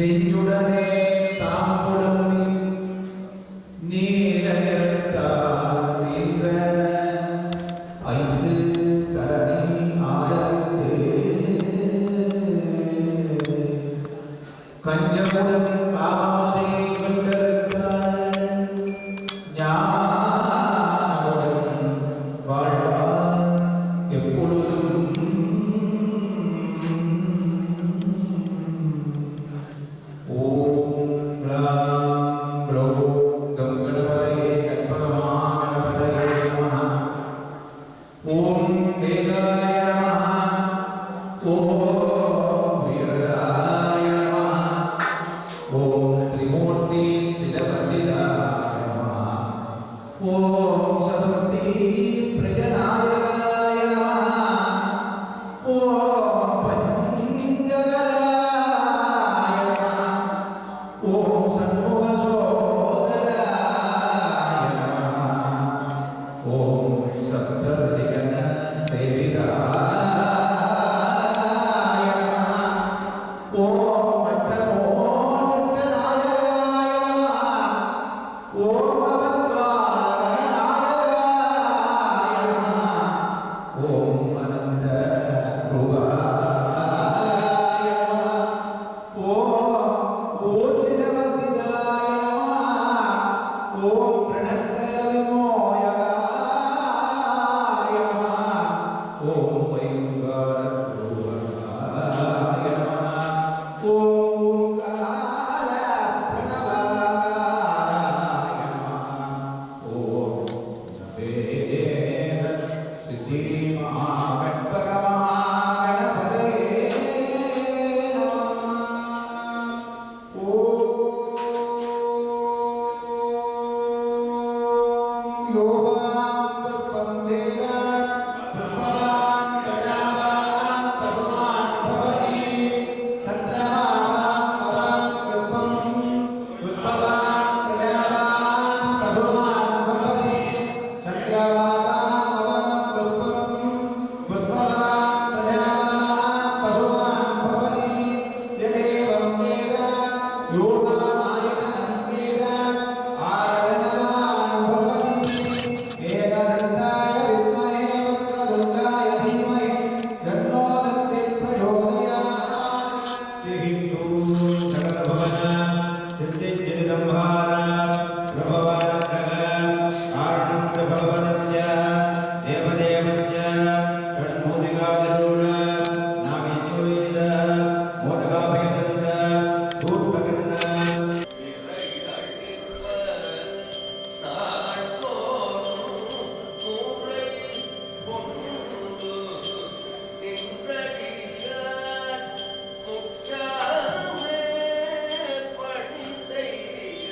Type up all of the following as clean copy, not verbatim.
நெஞ்சுடனே தாம்புடம்பி நீல நிறத்தால் நின்ற ஐந்து கரணி ஆதரித்து கஞ்சமுடன் காமாதை வென்றெடுத்தாள் ஞானமுடன் வாழ்வார் எப்பொழுதும் ஓம் க்ளாம் க்ளௌம் கம் கணபதயே கற்பகமாகணபதயே நமः ஓம் வேதாய நமः ஓம் வீரதாய நமः ஓம் திரிமூர்த்தி ஸ்திதவந்திதாய நமः ஓம் சதுர்த்தி பிரஜநாயகாய நமः ஓம் பஞ்சகராய நமः ஓம் சண்முக சோதராய நமः ஓம் சப்தர்ஷிகண சேவிதாய நமः ஓம் மற்றமோட்டநாயகாய நமः ஓம் அவத்வாரகநாயகாய நமः ஓம் அனந்த ரூபாய நமः ஓம் ஊர்ஜிதவர்த்திதாய நமः ஓம் பிரணத்ரவிமோயகாய நமः ஓம் வைகுகாரத்ரூபாய நமः ஓம் ஓங்கார பிரணவாகாராய நமः ஓம் ஜபேன சித்தி மகாகணபதயே நமः ஓம் யோகாம் புஷ்பம் வேத புஷ்பவான் பிரஜாவான் பசுமான் பவதி சந்திரமாவான் பவான் புஷ்பம் புஷ்பவான் பிரஜாவான் பசுமான் பவதி சந்திரமாவான் பவான் புஷ்பம் புஷ்பவான் பிரஜாவான் பசுமான் பவதி யதேவம் வேத யோகாமாயதனம் வேத ஆயதனவான் பவதி ஏகதந்தாய வித்மஹே வக்ரதுண்டாய தீமஹி தன்னோ தந்தி பிரச்சோதயாத் ஜெயித்து சகலபவன சித்திஜிதம்பஹார பிரபவானந்தக ஆரணஸ்ய பவனஸ்ய தேவதேவஸ்ய ஷண்மூலிகாதிரூಢ நாமித்யோயித மோதகாபயதந்த சூர்பகர்ண பணி செய்ய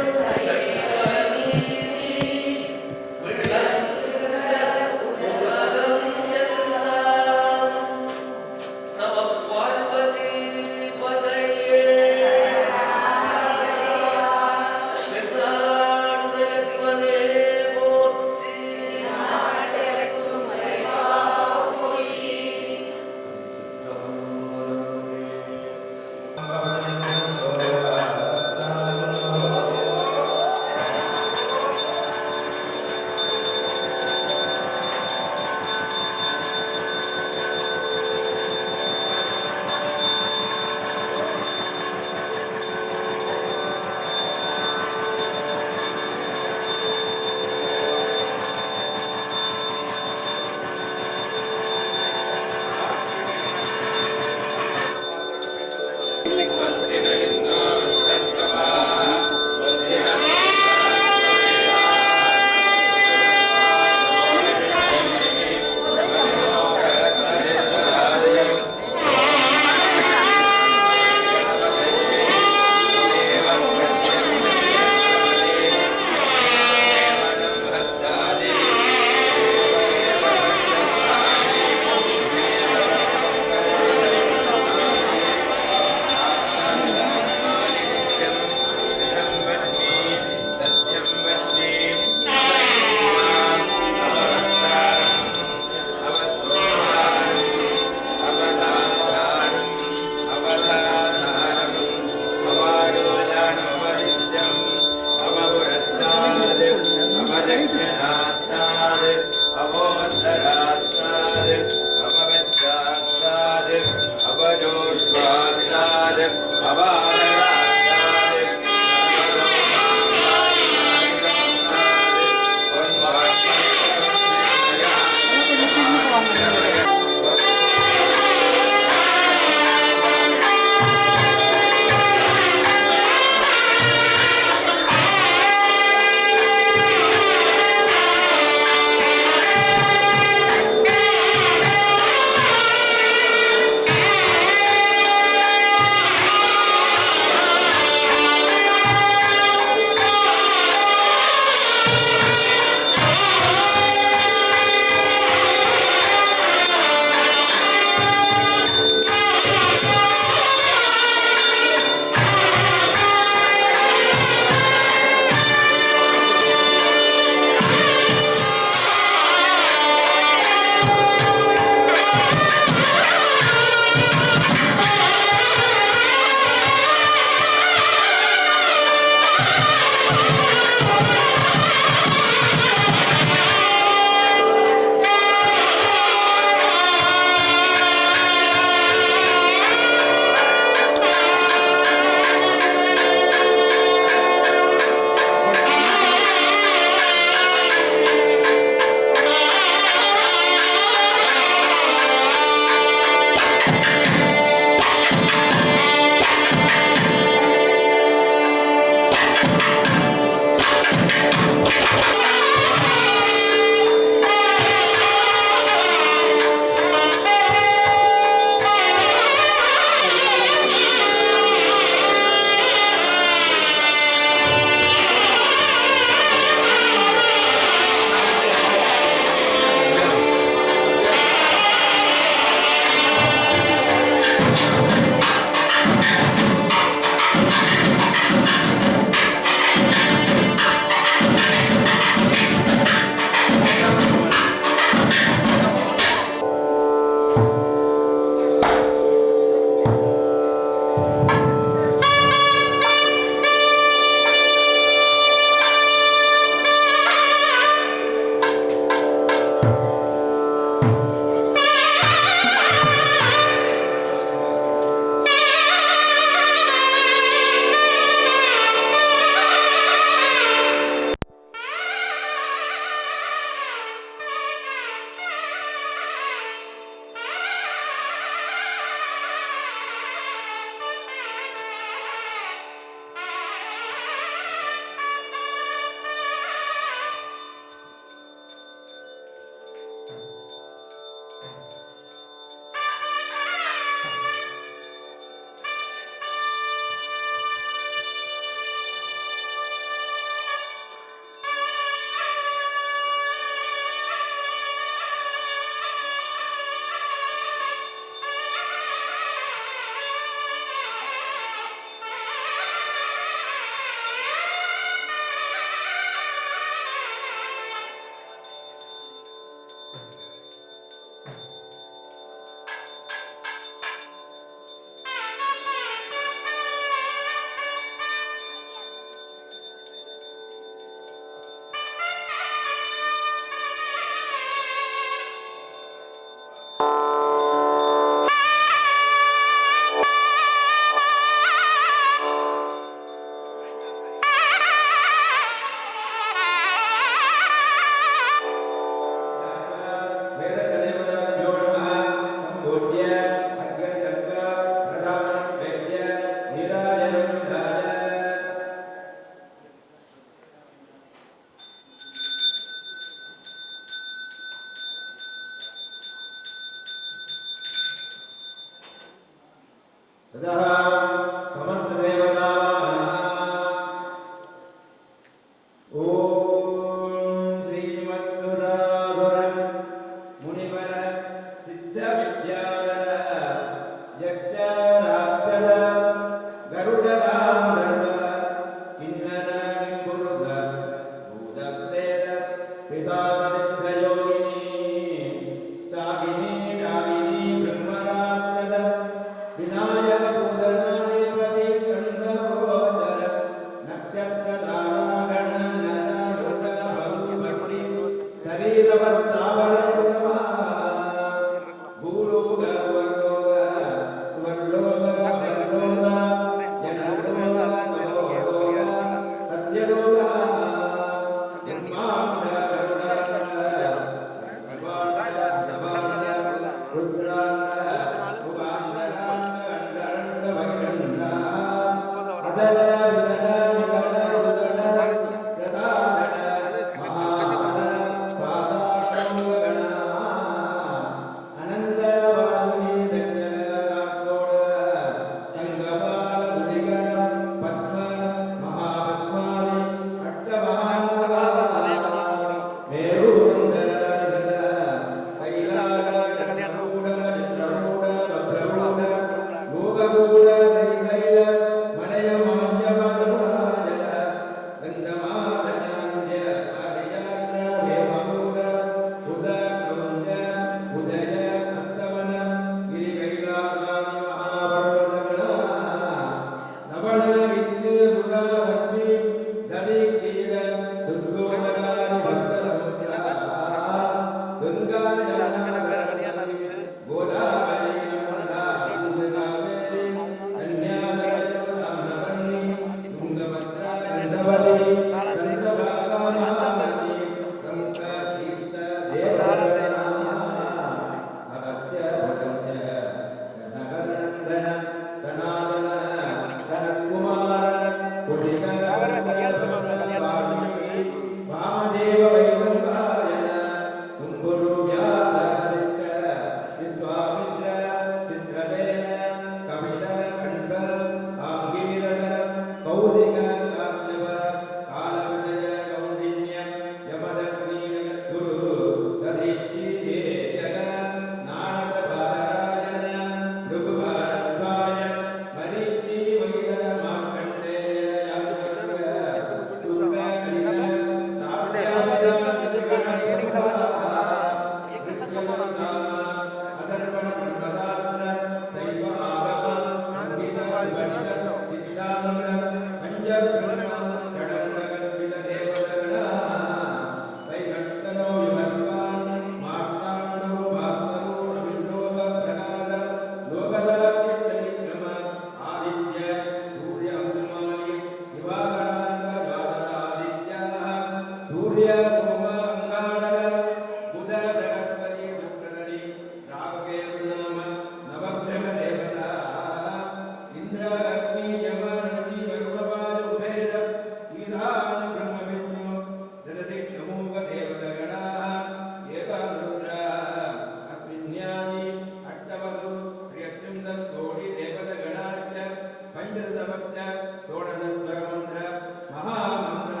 महामंत्र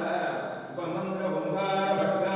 उपमंत्र ओंकार भट्ट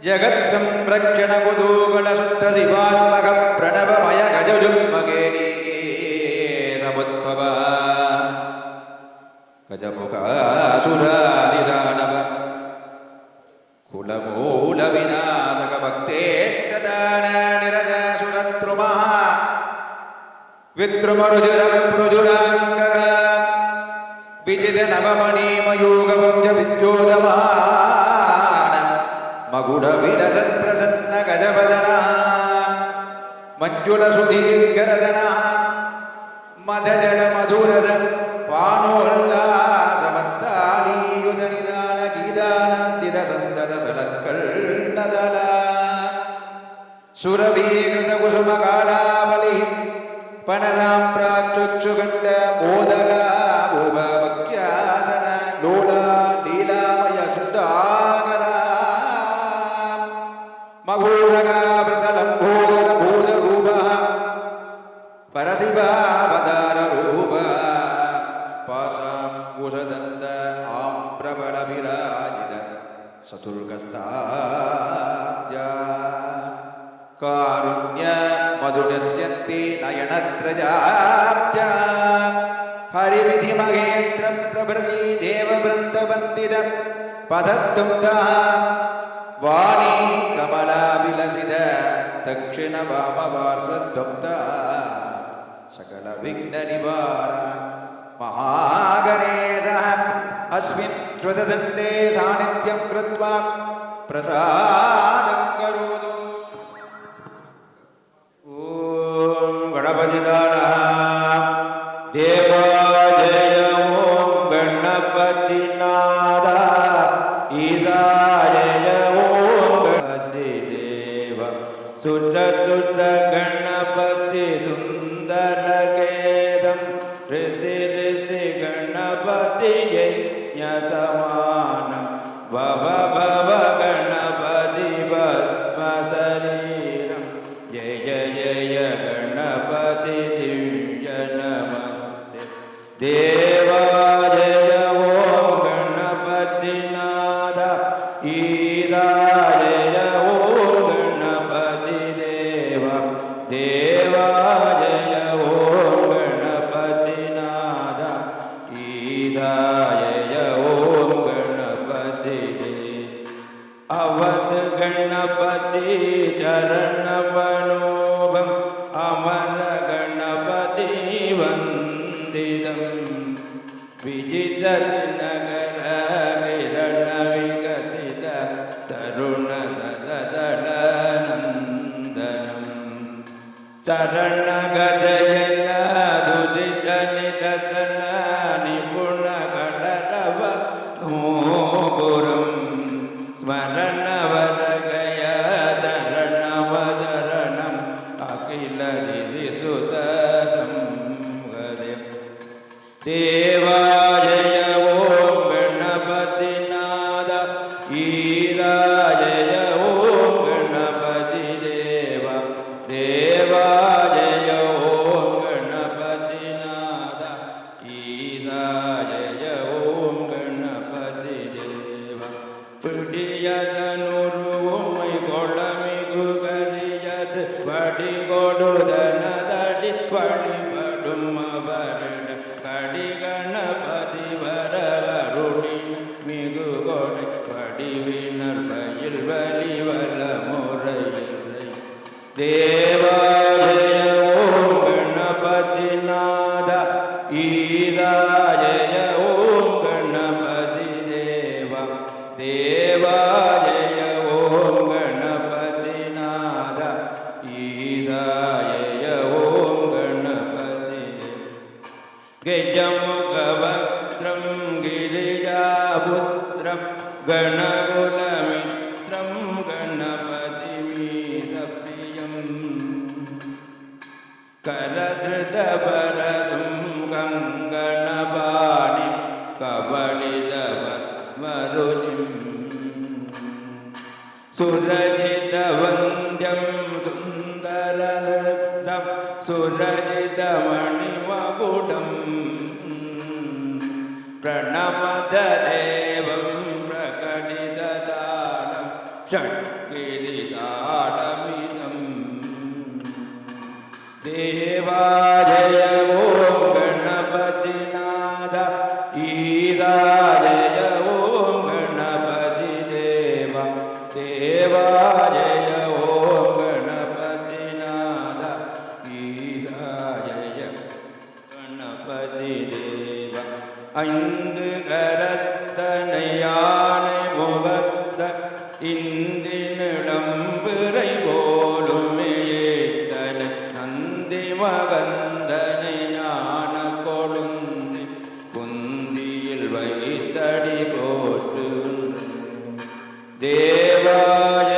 जगत् संरक्षण कुतूहल शुद्ध शिवात्मक प्रणवमय गजजुग्मगेणी समुद्भव गजमुखासुरादिदानव कुलमूल विनाशक भक्तेष्टदान निरत सुरद्रुमः विद्रुमरुजुर प्रुजुराङ्ग विजित नवमणिमयूगमुञ्ज विद्योदमान मगुड विलसत् प्रसन्न गजवदना मञ्जुल सुधीर्घरदना मदजल मधुरस पाणोल्लासमत्तालीयुध निदान गीतानन्दित सन्दत सलत्कर्णदला सुरभीकृत कुसुमकालावलिः पनसाम्राक्षुक्षुगण्ड मोदगा भूभक्यासन लोला लीलामय सुडागरा मघूरगा व्रतलम्बोदर भूतरूपः परशिवावताररूपः पाशाङ्कुशदन्त आम्रबलविराजित चतुर्गस्ताब्जा कारुण्य मधुनस्यन्ति नयनत्रजाब्जा हरिविधि महेन्द्र प्रभृति देववृन्दवन्दित पदद्दुग्धा वाणी कमलाविलसित दक्षिण वामपार्श्वद्दुग्धा सकल विघ्न निवार महागणेशः अस्मिन् श्रुतदण्डे सान्निध्यं कृत्वा प्रसादं करोतु। ॐ गणपतिदानः देवा जय ॐ गणपतिनाथ ईशाय ॐ गणपतिदेव सुर सुर गणपति सुन्दरकेदं ऋति ऋति गणपति यज्ञसमानं भव भव गणपति पद्मशरीरं जय जय गणपति दिव्य नमस्ते देवा जय ॐ गणपतिनाथ ईशाय ॐ गणपति देव देवा जय ॐ गणपतिनाथ ईशाय ॐ गणपति देव अवध गणपति चरण मनोभम अमर गणपति वंदितम विजित नगर किरण विकसित तरुण ददनंदनम शरण गदयन दुदित निदसन निपुण गणरव नूपुरम स्मरण वरगय धरण वदरणम अखिल दिदिसुतम गदे देवा जय ॐ गणपतिनाथ ईशाय ॐ गणपति देव देवा जय ॐ गणपतिनाथ ईशाय ॐ गणपति देव पिडियदनुरुमै कोळमि गृगरियद वडि गोडुदनदडि वडि पडुमवरड कडि गणपति वरवरुणिन मिगु गोडि वडि विनर्भयल वलिवल मुरयलै देवा जय ॐ गणपतिनाथ ईशाय ॐ गणपति देव देवा जय ॐ गणपतिनाथ ईशाय ॐ गणपति गजमुखवक्त्रं गिरिजापुत्रं गणकुलमित्रं गणपतिमीशप्रियं करधृतवरदं कङ्गणपाणिं कबलितपद्मरुचिं सुरजितवन्द्यं सुन्दरनृत्तं सुरजितमणिमकुटं प्रणमद देवं प्रकटितदानं षट्किरीटाडमिदम् देवाजय ॐ गणपतिनाथ ईदाजय ॐ गणपतिदेव देवाजय ॐ गणपतिनाथ ईदाजय गणपतिदेव ஐந்து கரத்தனை யானை முகத்த இந்தினிடம்பிறை போலுமேட்டனை நந்தி மகந்தனை ஞான கொழுந்தி குந்தியில் வைத்தடி போற்றுகின்ற தேவாய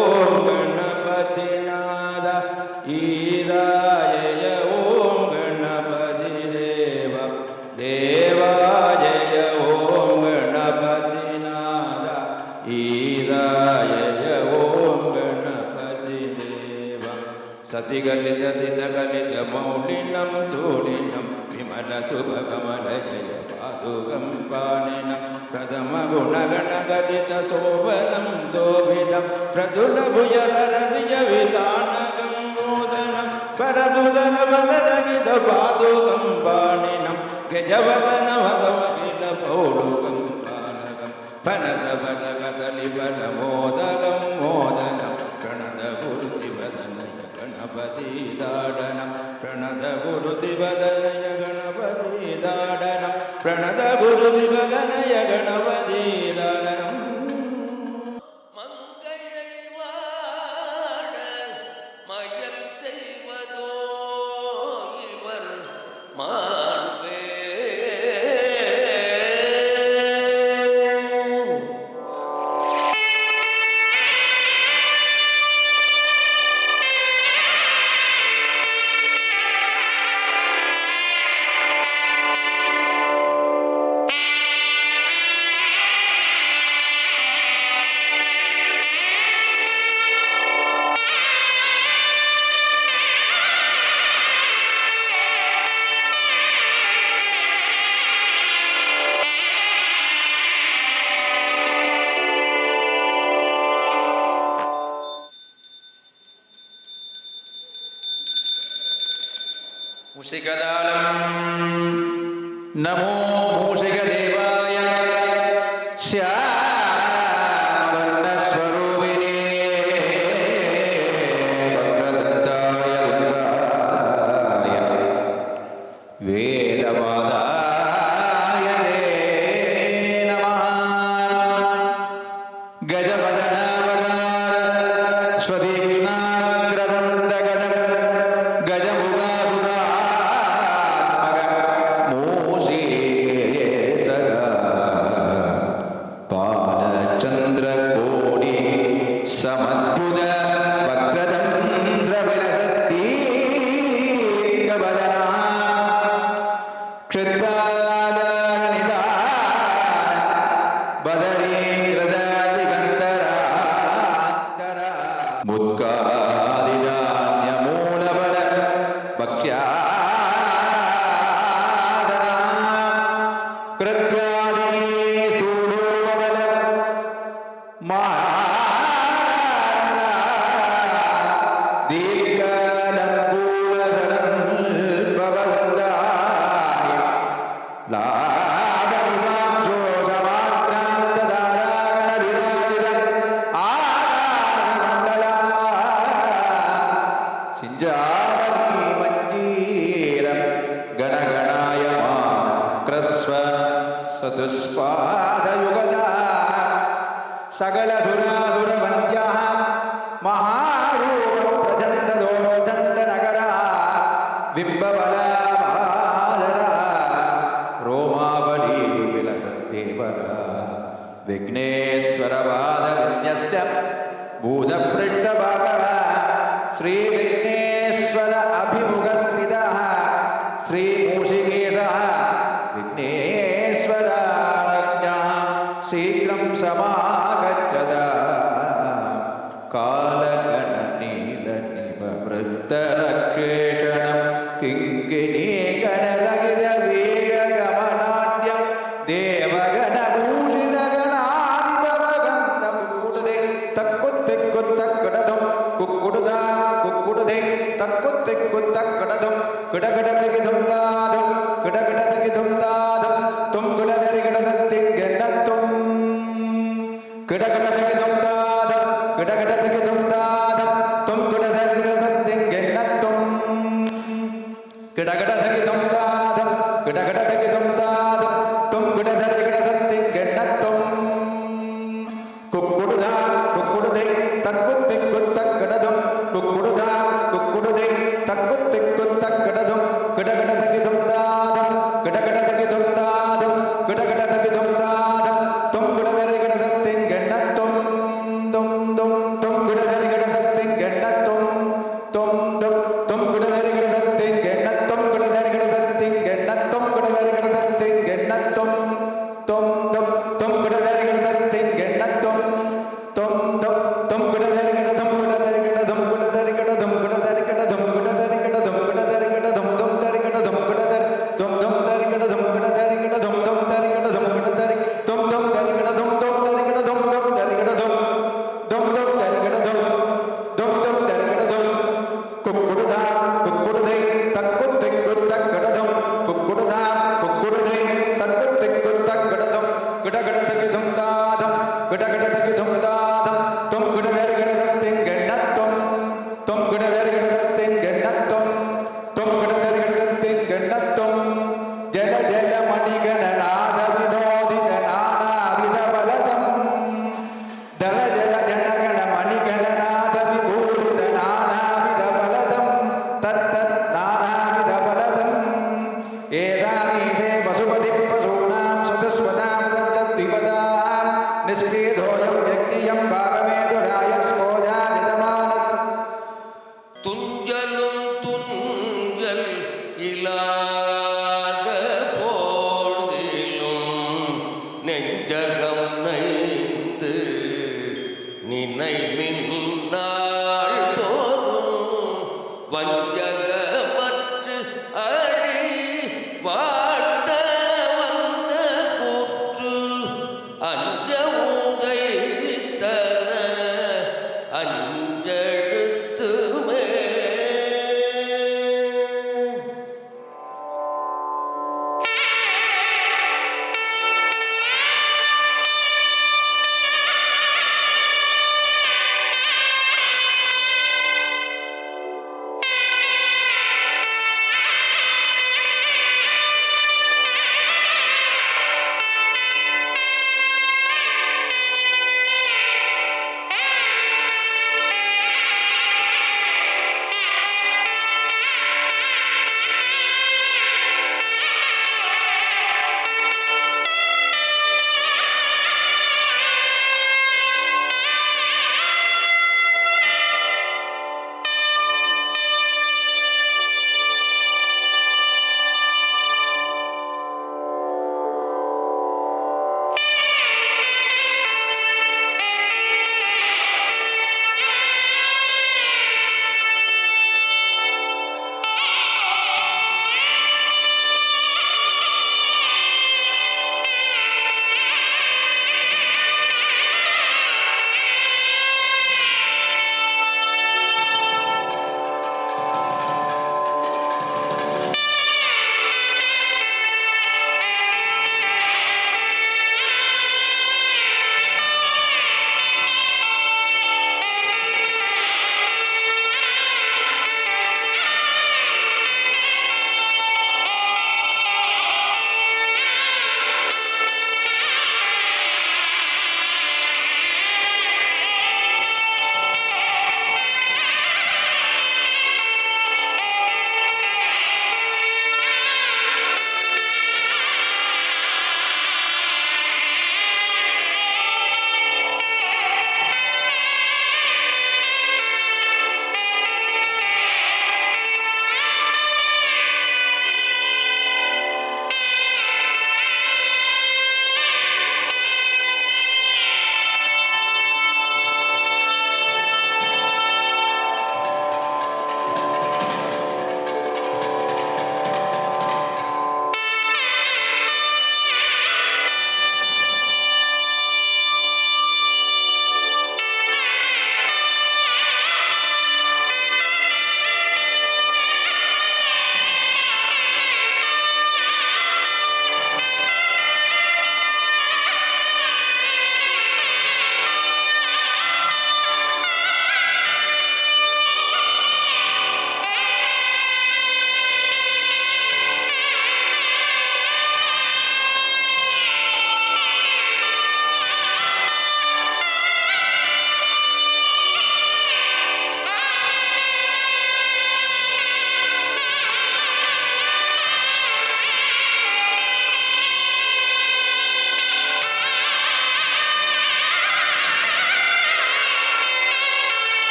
ஓம் கணபதிநாத ஈதாய ஓம் கணபதி தேவ தேவாய ஓம் கணபதிநாத ஈதாய ஓம் கணபதி தேவ சதிகலித சிதகலித மௌலினம் தூளினம் விமல சுபகமலய பாதுகம் பாணினம் பிரதம குணகணகதித சோபனம் சோபிதம் பிரதுலபுயதரதிய விதானகம் மோதனம் பரதுதன வரரகித பாதுகம் பாணினம் கஜவதன மகமகில பௌடுகம் பாலகம் பனத பல கதலி பல மோதகம் மோதனம் பிரணத குருதி வதனய கணபதி தாடனம் பிரணத குருதி வதனய கணபதி தாடனம் பிரணத குருதி வதனய கணபதி தாடனம் மங்கையை வாட மயல் செய்வதோ இவர் மாண்பே मूषिकदालं नमो मूषिकदेवाय श्यामवर्णस्वरूपिणे वक्रदन्ताय दुर्गाय वेदपादाय ते नमः गजवदनावकार स्वतीक्ष्णाग्रदन्तगदं गजमुगासुरात्मक मूषिकेशगा बालचन्द्रकोटि समद्भुत वक्रतन्त्रविलसद्दीर्घवदना क्षुद्रालनिदान बदरीकृतादिगन्धरान्तरा मुद्गादिधान्यमूलबल भक्ष्यासना कृत्यादि स्थूलोबल महारा दीर्घलम्बूलसलल्पवदन्तानि लाभनिवांशोषमाक्रान्तधारागणविराजितम् आकाशमण्डला सिञ्जावनी मञ्जीरं गणगणायमान क्रस्व सतुष्पादयुगदा सकलसुरासुरवन्द्यः महारूपप्रचण्डदोर्दण्डनगरा बिम्बबलाबालरा रोमावली विलसद्देवरा विघ्नेश्वरपादविन्यस्य भूतपृष्ठभागः श्रीविघ्नेश्वर अभिमुखस्थितः श्रीमूषिकेशः विघ्नेश्वराज्ञां शीघ्रं समागच्छत कालगणनीलनिववृत्तरक्षेषणं किङ्किणीगणरहितवेगगमनाद्यं देवगणभूषितगणाधिपवगन्धमुकुटदे கிடகிடதகிதும் தாதும் கிடகிடதகிதும் தாதும் தும் கிடதரி கிடதத்திங்கென்னத்தும் கிடகிடதகிதும் தாதும் கிடகிடதகிதும் தாதும் தும் கிடதரி கிடதத்திங்கென்னத்தும் கிடகிடதகிதும் தாதும் கிடகிடதகிதும் தாதும் தும் கிடதரி கிடதத்திங்கென்னத்தும் குக்குடுதா குக்குடுதை தக்குத்திக்குத்தக்கிடதும் குக்குடுதா குக்குடுதை தக்குத்திக்குத்தக்கிடதும் கிடகிடதகிதும் தாதும் கிடகிடதகிதும் தாதும் கிடகிடதகிதும் தாதும் தும் கிடதரி கிடதத்திங்கென்னத்தும் தும் தும் தும் கிடதரி கிடதத்திங்கென்னத்தும் தும் தும் தும் கிடதரி கிடதத்திங்கென்னத்தும் கிடதரி கிடதத்திங்கென்னத்தும் கிடதரி கிடதத்திங்கென்னத்தும் தும் தும் தும் கிடதரி கிடதத்திங்கென்னத்தும் தும் தும் தும் கிடதரி கிடதும் கிடதரி கிடதும் கிடதரி கிடதும் கிடதரி கிடதும் கிடதரி கிடதும் கிடதரி கிடதும் தும் தரி கிடதும் கிடதரி தும் தும் தரி கிடதும் கிடதரி கிடதும் தும் தரி கிடதும் கிடதரி தும் தும் தரி கிடதும் தும் தரி கிடதும் தும் தரி கிடதும் தும் தும் தரி கிடதும் தும் தும் தரி கிடதும் குக்குடுதா குக்குடுதை தக்குத்திக்குத்தக்கிடதும் குக்குடுதா குக்குடுதை தக்குத்திக்குத்தக்கிடதும் கிடகிடதகிதும் தாதும் கிடகிடதகிதும் தாதும் தும் கிடதரி கிடதத்திங்கென்னத்தும் தும் கிடதரி கிடதத்திங்கென்னத்தும் தும் கிடதரி கிடதத்திங்கென்னத்தும் ஜல ஜல மணிகணநாத வினோதித நானாவித பலதம் தல ஜல ஜனகண மணிகணநாத விபூரித நானாவித பலதம் தத்தத் நானாவித பலதம் ஏசாமீசே பசுபதி பசூனாம் சதஸ்வதாம் தஞ்சத்திவதாம் நிஸ்பீதோயம் யக்தியம் பாகமேதுராய ஸ்போஜானிதமானஸ் துஞ்சலும் துஞ்சல் இலாத போதிலும் நெஞ்சகம் நைந்து நினைவிந்தாள் தோறும் வஞ்சகமற்று அடி வாழ்த்த வந்த கூற்று அஞ்ச உதைத்தன அஞ்செழுத்துமே.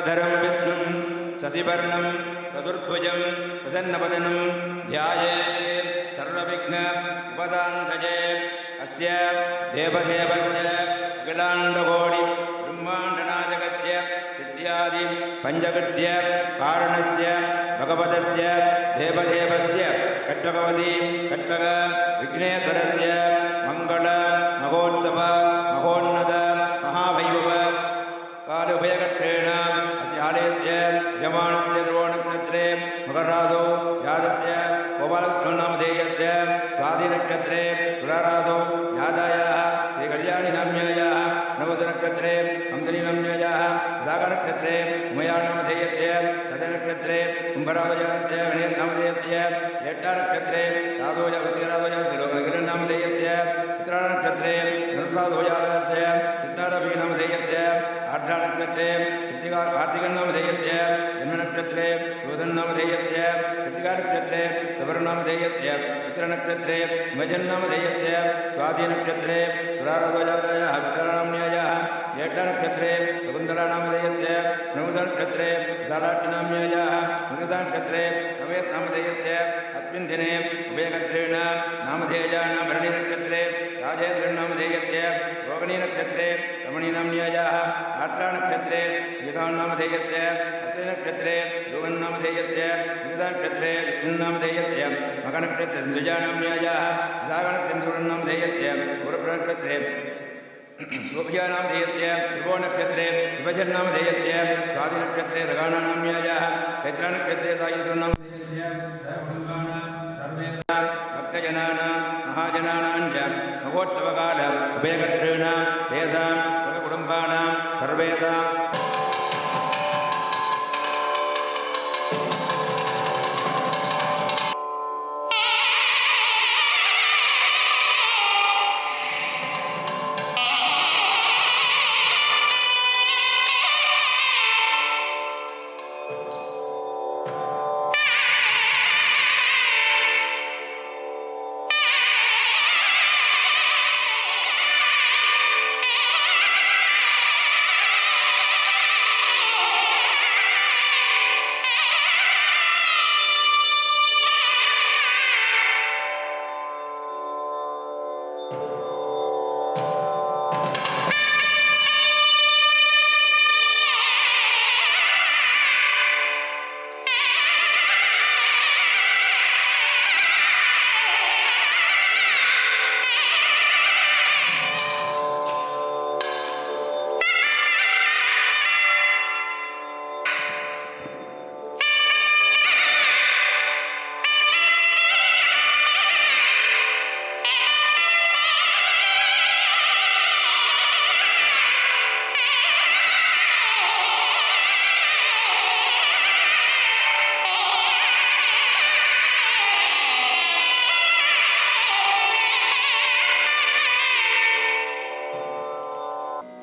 शुक्लाम्बरधरं विष्णुं शशिवर्णं चतुर्भुजं प्रसन्नवदनं ध्यायेत् सर्वविघ्न उपशान्तये। अस्य देवदेवस्य अखिलाण्डकोटि ब्रह्माण्डनायकस्य सिद्ध्यादि पञ्चकृत्य कारणस्य भगवतस्य देवदेवस्य खड्गवती खड्ग विघ्नेश्वरस्य मंगल महोत्सव महोन्नत महावैभव कालोभयकत्रेण अत्यालयस्य यमानस्य द्रोणक्षत्रे मकरराजो जातस्य गोपालकृष्णनामधेयस्य स्वातिनक्षत्रे तुलाराजो जातायाः श्रीकल्याणिनाम्यायाः नवदनक्षत्रे अम्बरीनाम्यायाः सागरनक्षत्रे उमयानामधेयस्य तदनक्षत्रे कुम्भराजोजातस्य गणेशनामधेयस्य ज्येष्ठानक्षत्रे राजोज वृत्तिराजोज श्रीलोकगिरिनामधेयस्य उत्तरानक्षत्रे धनुषाजोजातस्य कृष्णारवीनामधेयस्य आर्द्रानक्षत्रे कार्तिकनामधेयस्य जन्मनक्षत्रे शोधन्नामधेयस्य कृतिकानक्षत्रे तवरनामधेयस्य उत्तरनक्षत्रे मजन्नामधेयस्य स्वातिनक्षत्रे तुलाराजोजातायाः विठ्ठलनाम्न्यायाः ज्येष्ठानक्षत्रे शकुन्तलानामधेयस्य नवदनक्षत्रे विशालाक्षिनाम्न्यायाः मृगसानक्षत्रे नवेशनामधेयस्य अस्मिन् दिने उभयकत्रेण नामधेयानां भरणीनक्षत्रे राजेन्द्रनामधेयस्य रोहिणीनक्षत्रे रमणीनाम्न्यायाः आर्द्रानक्षत्रे युधान्नामधेयस्य अत्रिनक्षत्रे ध्रुवन्नामधेयस्य युधानक्षत्रे विष्णुन्नामधेयस्य मकनक्षत्रे द्विजानाम्न्यायाः विशाखनक्षत्रेन्नामधेयस्य गुरुप्रनक्षत्रे सोभ्यानामधेयस्य त्रिभुवनक्षत्रे शिवजन्नामधेयस्य स्वातिनक्षत्रे रगाणानाम्न्यायाः चैत्रानक्षत्रे सायुधुर्नामधेयस्य भक्तजनानां महाजनानां च महोत्सवकाल उभयकर्तॄणां तेषां सर्वकुटुम्बानां सर्वेषां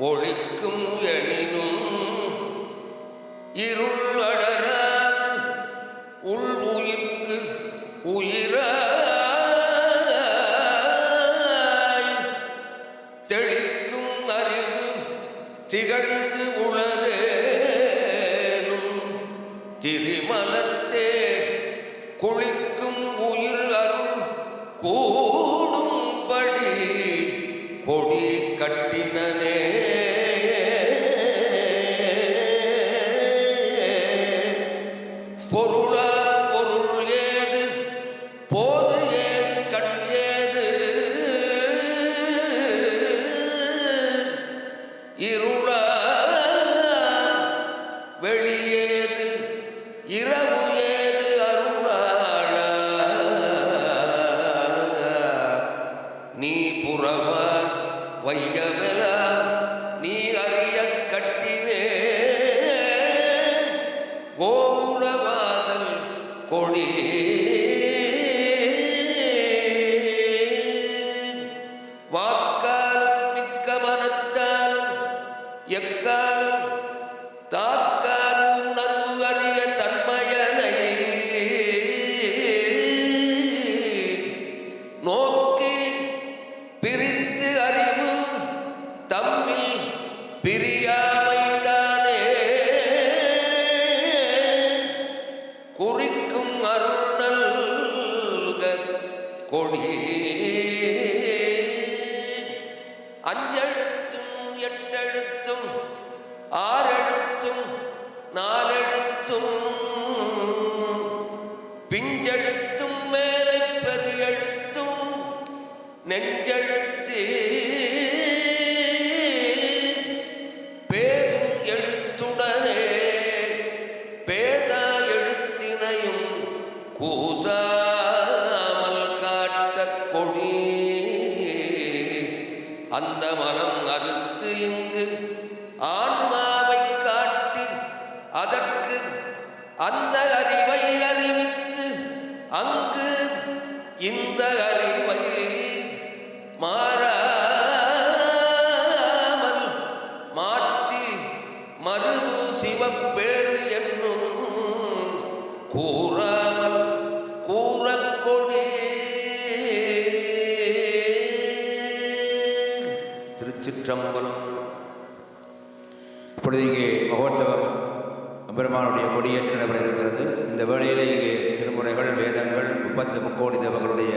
ஒழிக்கும் எனினும் இருள் அடராது உள் உயிர்க்கு உயிராய் தெளிக்கும் அறிவு திகழ்ந்து உளதேனும் திரிமலத்தே குளிக்கும் உயிர் அருள் கூடும்படி கொடி கட்டினனே பொருளா பொருள் ஏது போது ஏது கண் ஏது இருளா வெளியேது இரவு ஏது அருளாள நீ புறவா வைகமெலாம் நீ அறிய கட்டினேன் கோபுரவாசல் கொடி வாக்காலும் மிக்க மனத்தாலும் எக்காலும் தாக்காது உணர்வு அறிய தன்மையனை நோக்கி பிரித்து அறிவு தம்மில் பிரியாமைதானே அஞ்செழுத்தும் எட்டெழுத்தும் ஆறெழுத்தும் நாலெழுத்தும் பிஞ்செழுத்தும் மேலை பெரியெழுத்தும் நெஞ்செழுத்து பேசும் எழுத்துடனே பேதா எழுத்தினையும் கூசாமல் காட்ட கொடி அந்த மனம் அறுத்து இங்கு ஆன்மாவை காட்டி அதற்கு அந்த அறிவை அறிவித்து அங்கு இந்த அறிவை மாறாமல் மாற்றி மருவு சிவப்பேறு என்னும் கூறாமல் கூறக்கொடி. திருச்சிற்றம்பலம். இப்பொழுது இங்கே மகோற்சவம் பெருமானுடைய கொடியேற்று நடைபெற இருக்கிறது. இந்த வேளையிலே இங்கே திருமுறைகள் வேதங்கள் 30 முக்கோடி தேவர்களுடைய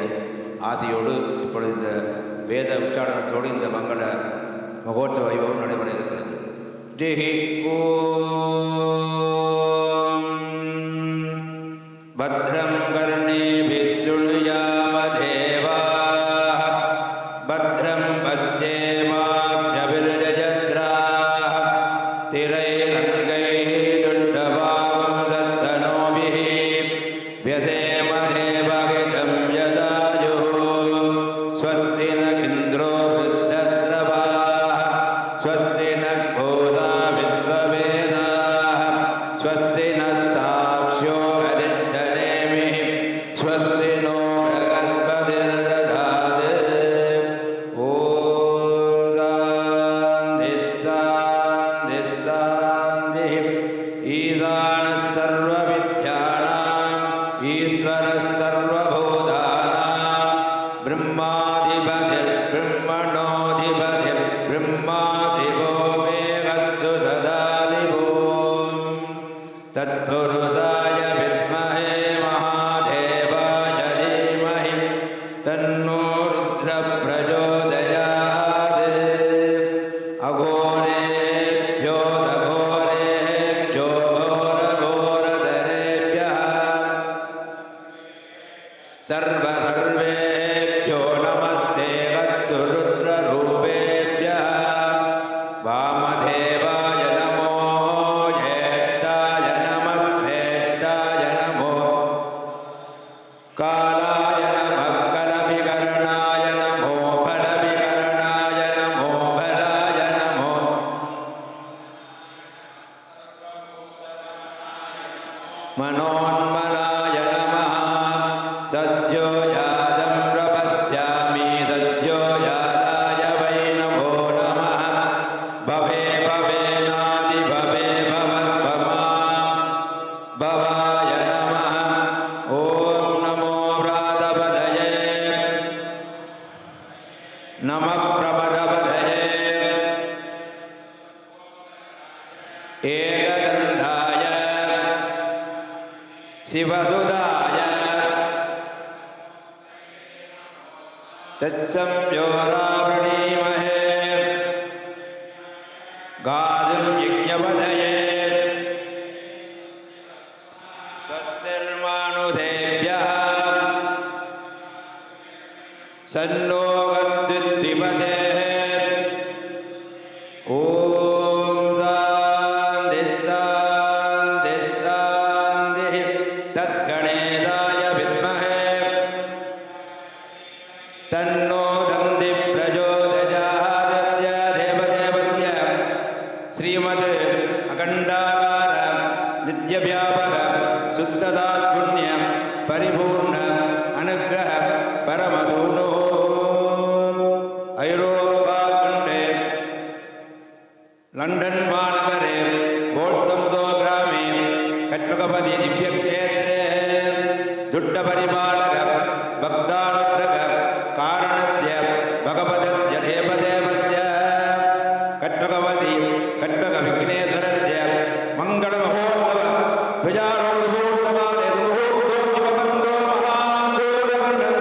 ஆசையோடு இப்பொழுது இந்த வேத உச்சாரணத்தோடு இந்த மங்கள மகோற்சவ வைபவம் நடைபெற இருக்கிறது. ஜெய் ஓம் பத்ரம் கர்ணேபிः சுணுயாம தேவாः பத்ரம் பத்யேமாப்ஜபிர்ஜத்ராः திரைரங்கைः துட்டபாகம் தத்தனோபிः व्यसेम देवहितं यदायुः स्वस्ति न इन्द्रो वृद्धस्रवाः स्वस्ति न गोदा विश्ववेदाः स्वस्ति नस्ताक्ष्यो हरिण्डनेमिः स्वस्ति नो बृहस्पतिर्दधातु ॐ शान्तिः शान्तिः ईशानः सर्वविद्यानाम् ईश्वरः सर्वभूतानां ब्रह्माधिपतिर्ब्रह्मणोऽधिपतिर्ब्रह्माधिपो मेघस्तु सदाधिपो तत्पुरुषाय विद्महे महादेवाय धीमहि तन्नो रुद्रः प्रचोदयात् अघोरेभ्यो दघोरेभ्यो घोरघोरधरेभ्यः सर्वेभ्यो नमस्ते गत्तु रुद्ररूपेभ्यः वामदेवाय नमो ज्येष्ठाय नमः श्रेष्ठाय नमो कालाय नमः कलविकरणाय नमो बलविकरणाय नमो बलाय नमो मनोन्मनाय नमः सद्यो यादं प्रपद्यामि सद्यो यादाय वै नमो नमः भवे भवेनादि भवे भवद्भमा भवाय नमः ॐ नमो व्रातपदये नमः प्रमदपदये एकदन्ताय शिवसुदाय तत्संयोरावृणीमहे गातुं यज्ञपदये स्वस्तिर्मानुषेभ्यः सन्नो गद्विद्विपदेः ॐ शान्तिः शान्तिः शान्तिः तद्गणेशाय विद्महे तन्नो दन्ति प्रचोदयात् देवदेवस्य श्रीमद् अखण्डाकार नित्यव्यापक शुद्धतात्पुण्य परिपूर्ण अनुग्रह परमसूनो ऐरोप्पाखण्डे लण्डन् महानगरे गोल्तम्सो ग्रामे कट्टुकपति दिव्यक्षेत्रे दुड्डपरिपालक भक्तानुग्रह कारणस्य भगवतस्य देवदेवस्य कट्टुकपति कट्टुकविघ्नेश्वरस्य मङ्गलमहोत्सव ध्वजारोहणमुहूर्तकाले मुहूर्तोऽतिपबन्धो महाघोरवर्णन्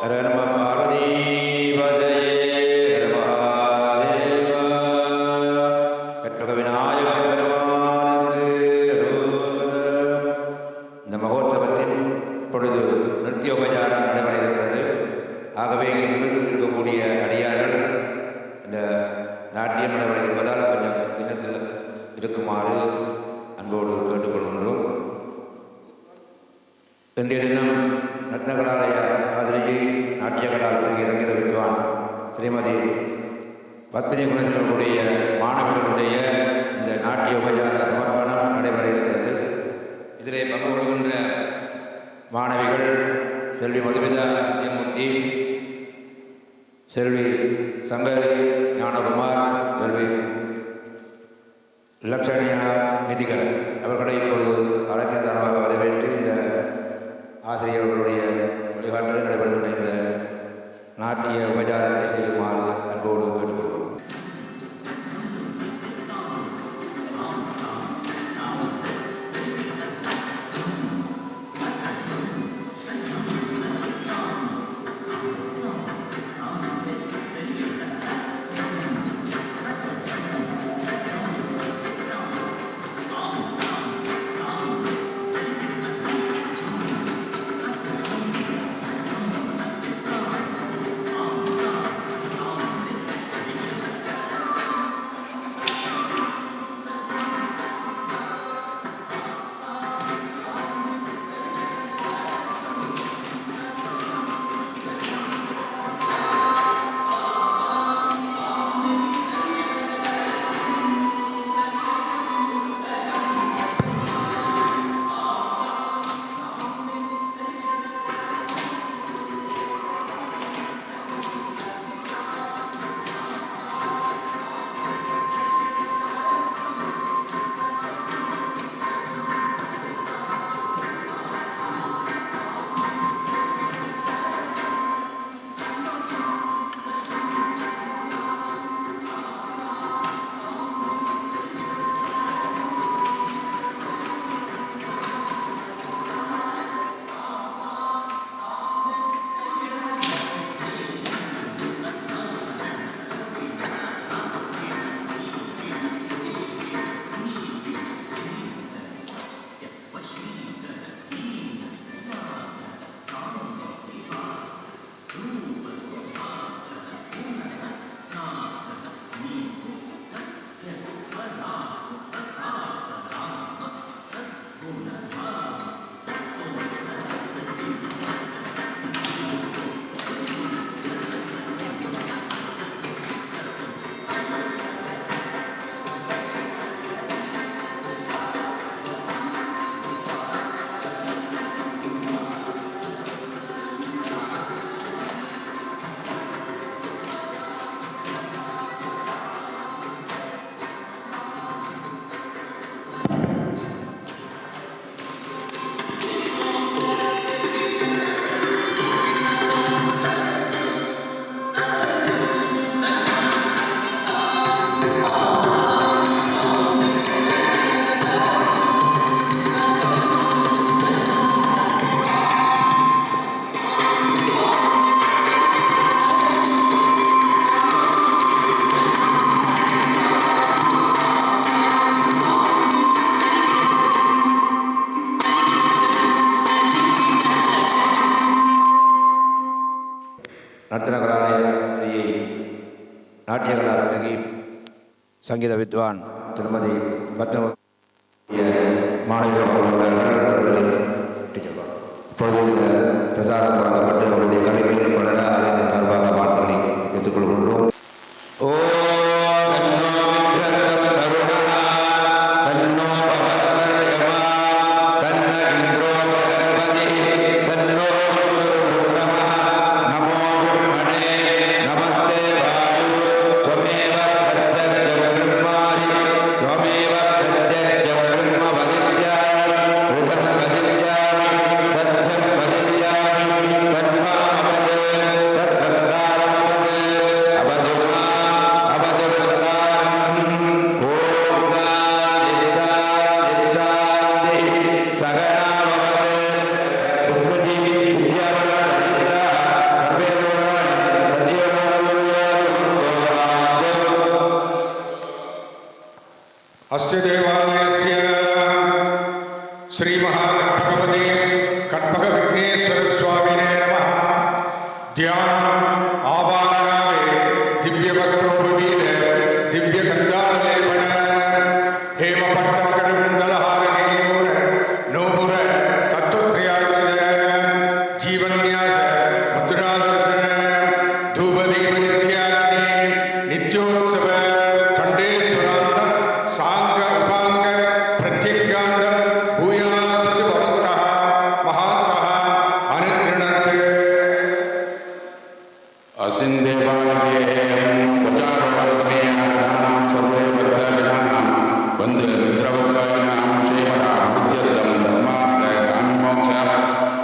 ஹர நம பார்வதீபஜயே ஹர மகாதேவா. கற்பக விநாயகப் பெருமானுக்கு அரோகரா. இந்த மகோத்சவத்தின் பொழுது நிருத்தியோபச்சாரம் நடைபெற இருக்கிறது. ஆகவே இங்கே நிமிர்ந்து இருக்கக்கூடிய அடியார்கள் இந்த நாட்டியம் நடைபெற இருப்பதால் கொஞ்சம் பின்னுக்கு இருக்குமாறு அன்போடு கேட்டுக்கொள்கின்றோம். இன்றைய தினம் ரத்னகலாலய ஆசிரியை நாட்டியகலா விட்டு சங்கீத வித்வான் ஸ்ரீமதி பத்மினி குணசேகரனுடைய மாணவர்களுடைய இந்த நாட்டிய உபச்சார சமர்ப்பணம் நடைபெற இருக்கிறது. இதிலே பங்கு கொள்கின்ற மாணவிகள் செல்வி மதுமிதா சத்யமூர்த்தி, செல்வி சங்கரி ஞானகுமார், செல்வி லக்ஷணியா நிதிகரன் அவர்களை இப்பொழுது அழைத்த தரமாக வரவேற்று இந்த ஆசிரியர்களுடைய வழிகாட்டலில் நடைபெறுகின்ற இந்த நாட்டிய உபச்சாரத்தை செய்யுமாறு அன்போடு கேட்டுக்கொள்கிறோம். ரத்னகலாலய ஸ்ரீ நாட்டியகலா வித்தகி சங்கீத வித்வான் திருமதி பத்மவதிய மாணவிகள் இப்பொழுது இந்த பிரசாரம் வழங்கப்பட்டு அவருடைய கல்வி மீண்டும் கொள்ள ஆலயத்தின் சார்பாக வாழ்த்துக்களை தெரிவித்துக் கொள்கின்றோம். त्वमेव प्रत्यक्षं ब्रह्म वदिष्यामि अस्य देवालयस्य श्रीमहाकल्पकपति कल्पकविघ्नेश्वरस्वामिने नमः। ध्यानम् आवाहनावे दिव्यवस्त्रोपवीत दिव्यगन्धालेपन हेमपट्टमकटकुण्डलहारकेयूर नूपुर तत्त्वत्रयार्चित जीवन्यास मुद्रादर्शन धूपदीप नित्याग्नि नित्योत्सव खण्डेश्वरान्तं साङ्ग उपाङ्ग प्रत्यगान्तं भूयासति भवन्तः महान्तः अनुगृणन्ते। अस्मिन् देवालये गजारोहणमेनां सर्वे भक्तजनानां वन्दे मित्रवर्गाणां क्षेमदाभिवृद्ध्यर्थं धर्मार्थ काममोक्ष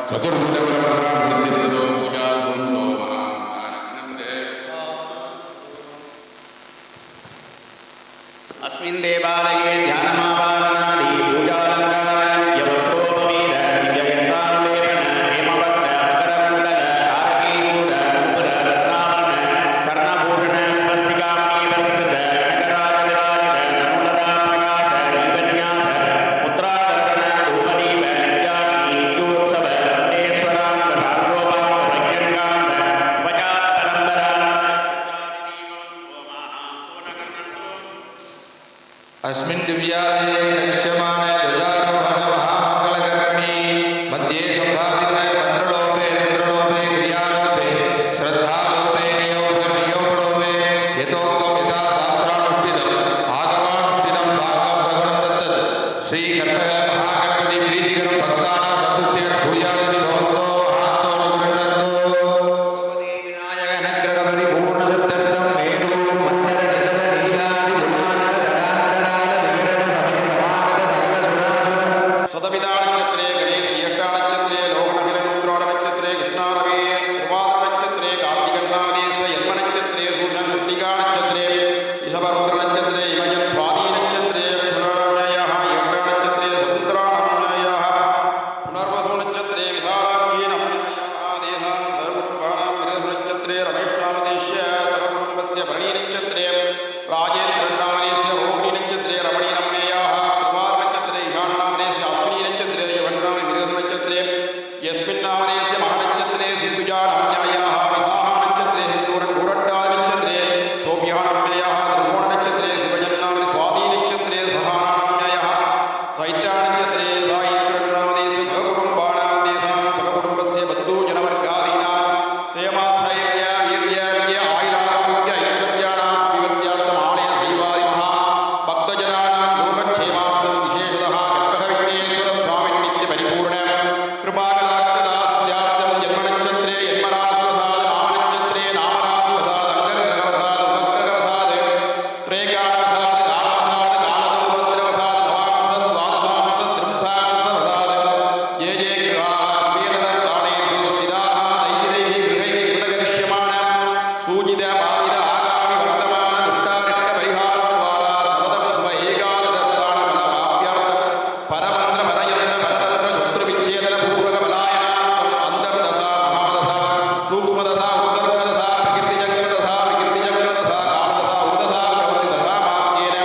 चतुर्भुजवरप्रदानसिद्धिप्रदो पूजासुवन्तो महानग्नन्दे। अस्मिन् देवालये ध्यानमावाहनादि पूजालङ्कार यवस्त्रोपवीत दिव्यगन्धालेपन हेमवट्ट मकरकुण्डल तारकीयूर नूपुर रत्नाभरण कर्णभूषण स्वस्तिकामणि पुरस्कृत कनकराज विराजित नमोलता प्रकाश दीपन्यास मुद्रादर्शन धूपदीप नित्याग्नि नित्योत्सव सन्देश्वरान्त शार्ङ्गोपान्त प्रज्ञङ्गान्त उपजात परम्परा अस्मिन् दिव्यालये दृश्यमाने ध्वजारोहण महामङ्गलकर्मणि मध्ये सम्भावित मन्त्रलोपे रुद्रलोपे क्रियालोपे श्रद्धालोपे नियोपलोपे यथोक्तं यथा शास्त्रानुष्ठितम् आगमानुष्ठितं साङ्गं सगुणं तत्तत् श्रीकर्तव्य महागणपति प्रीतिकरं भक्तानां सन्तुष्टिकरं भूयादिति भवन्तो महान्तो अनुगृह्णन्तु। विनायकनग्रगपति पूर्णशब्दार्थं मेरु मन्दर निषद नीलादि गुणानद तडान्तराल विकिरण समय समागत सकल सुरासुर सतपिदानक्षत्रे गणेशी अट्टानक्षत्रे लोकनभिरनुत्राडनक्षत्रे कृष्णारवे प्रभातनक्षत्रे कार्तिकन्नादेश यन्मनक्षत्रे सूर्यनृत्तिकानक्षत्रे ऋषभरुद्रनक्षत्रे इमजन् स्वाधीनक्षत्रे अक्षराण्ययः यट्टानक्षत्रे समुद्राण्ययः पुनर्वसुनक्षत्रे विशालाक्षीनम्ययः देहां सर्वकुटुम्बानां मृगनक्षत्रे रमेशनामदेश्य सककुटुम्बस्य भरणीनक्षत्रे राजेन्द्रनामदेश्य रोहिणीनक्षत्रे रमणीनम्ययः कृपानक्षत्रे ईशान्नामदेश्य अश्विनीनक्षत्रे यवन्नाम मृगनक्षत्रे यस्मिन्नामदेश्य महानक्षत्रे सिन्धुजानम्ययः विशाखानक्षत्रे हिन्दूरन् घोरट्टानक्षत्रे सोभ्यानम्ययः त्रिकोणनक्षत्रे शिवजन्नामनि स्वाधीनक्षत्रे सहानम्ययः सैत्रानक्षत्रे साईश्वरन्नामदेश्य सककुटुम्बानां देशां सककुटुम्बस्य बन्धुजनवर्गादीनां सेमास्थैर्य वीर्य विजय आयुरारोग्य ऐश्वर्याणां अभिवृद्ध्यार्थम् आलय शैवादिमः भक्तजनानां लोकक्षेमार्थं विशेषतः कल्पकविघ्नेश्वरस्वामिन् नित्यपरिपूर्ण कृपाकटाक्षदासिद्ध्यार्थं जन्मनक्षत्रे जन्मराशिवसाद नामनक्षत्रे नामराशिवसाद अङ्गग्रहवसाद उपग्रहवसाद त्रैकालवसाद कालवसाद कालदोभद्रवसाद नवांसद् द्वादशांसद् त्रिंशांसवसाद ये ये गृहाः स्वेदरस्थानेषु स्थिताः दैहिदैः गृहैः कृतकरिष्यमाण सूचित भावित आगामि वर्तमान दुष्टारिष्टपरिहारद्वारा सततं स्व एकादशस्थानफलवाप्यार्थं परमन्त्र परयन्त्र परतन्त्र शत्रुविच्छेदन पूर्वक पलायनार्थम् अन्तर्दशा महादशा सूक्ष्मदशा उपसर्गदशा प्रकृतिचक्रदशा विकृतिचक्रदशा कालदशा उर्दशा प्रवृत्तिदशा मार्गेण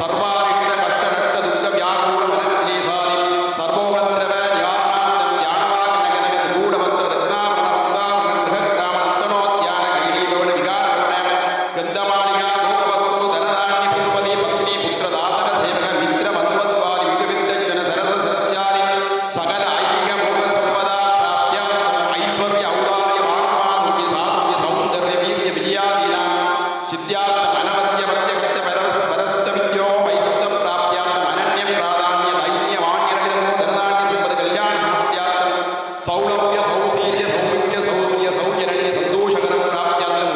सर्वारिष्टकष्टनष्टदुःखव्याकुलमनक्लेशादि सर्वोपद्रव निवारणार्थं जानवाग्नगनगदगूढवस्त्ररत्नाभरणमुक्ताभरणगृहग्रामनन्तनोद्यान कैलीभवन विकारभवन गन्धमालिका भोगवस्तु धनधान्य पत्नी पुत्र दासक सेवक मित्र बन्धुत्वादि विविधजन सरस सरस्यादि सकल ऐहिक भोग संपदा प्राप्त्यार्थम् ऐश्वर्य औदार्य वाङ्माधुर्य साधुर्य सौन्दर्य वीर्य विजयादीनां सिद्ध्यार्थम् अनवद्य पत्यगत्य परस्थ विद्यो वैशुद्ध प्राप्त्यार्थम् अनन्य प्राधान्य दैन्य वाण्यरहितो धनधान्य संपद कल्याण समर्थ्यार्थं सौलभ्य सौशील्य सौमित्य सौश्रिय सौजनन्य सन्तोषकर प्राप्त्यार्थम्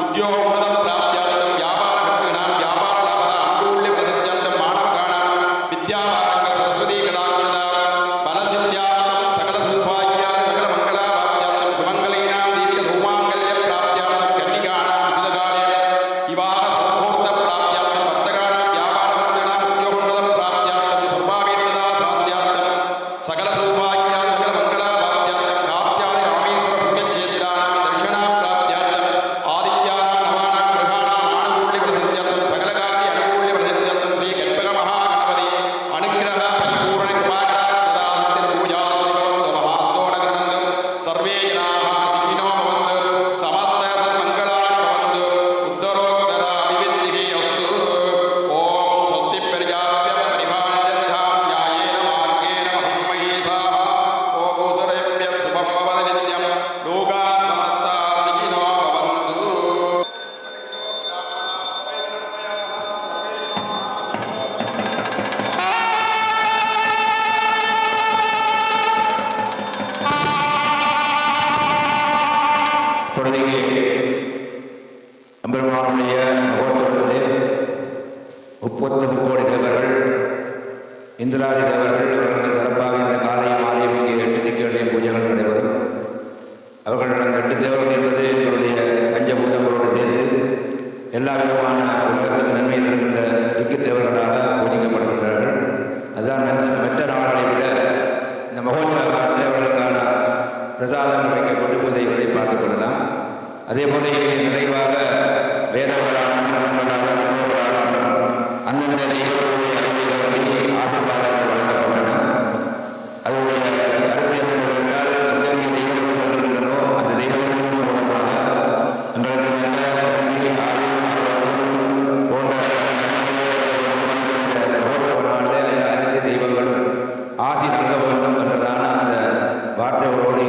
उद्योगोन्नत प्राप्त्यार्थं व्यापारभक्तीनां व्यापारलाभद अनुकूल्य प्रसिद्ध्यर्थं मानवकाणां विद्यावारंग सरस्वती कटाक्षदा बलसिद्ध्यार्थं सकल सौभाग्यादि सकल मङ्गलाभाप्त्यार्थं सुमङ्गलीनां दीर्घ सौमाङ्गल्य प्राप्त्यार्थं कन्निकानां उचितकाले विवाह सौमुहूर्त प्राप्त्यार्थं वर्तकानां व्यापारभक्तीनां उद्योगोन्नत प्राप्त्यार्थं सर्वाभीष्टदा शान्त्यार्थं सकल सौभाग्यादि सकल मङ्गलाभाप्त्यार्थं सर्वे जनाः सुखिनो भवन्तु समस्त सन्मङ्गलानि भवन्तु उत्तरोत्तर अभिवृद्धिः अस्तु ॐ स्वस्ति प्रजाभ्यः परिपाल्यन्तां न्यायेन मार्गेण महिमहेशाः गोपूसरेभ्यः शुभं भवतु नित्यं लोकाः समस्ताः सुखिनो भवन्तु இப்பொழுது எம்பெருமானுடைய மகோத்சவத்திலே 30 கோடி தேவர்கள் இந்திராதி தேவர்கள் அவர்களுக்கு சிறப்பாக இந்த காலையும் மாலையும் இங்கே 8 திக்குகளிலே பூஜைகள் நடைபெறும். அவர்கள் அந்த 8 தேவர்கள் என்பது எங்களுடைய பஞ்சபூதங்களோடு சேர்த்து எல்லா விதமான உலகத்துக்கு நன்மை தருகின்ற திக்கு தேவர்களாக பூஜிக்கப்படுகின்றார்கள். அதுதான் மற்ற நாடுகளை விட இந்த மகோத்சவ காலத்தில் அவர்களுக்கான பிரசாதங்கள் வைக்கப்பட்டு பூஜை செய்வதை பார்த்துக் கொள்ளலாம். அதே போல இங்கே நிறைவாக வேதங்களாலும் அந்தந்த தெய்வங்களுடைய ஆசீர்வாதங்கள் வழங்கப்பட்டன. அதனுடைய கருத்து என்னவென்றால் எந்தெந்த தெய்வங்கள் சொல்கின்றனோ அந்த தெய்வங்களின் மூலமாக எங்களுக்கு நல்ல நன்மை போன்ற மகோத்சவ நாளில் அந்த அனைத்து தெய்வங்களும் ஆசி நல்க வேண்டும் என்றதான அந்த வார்த்தைகளோடு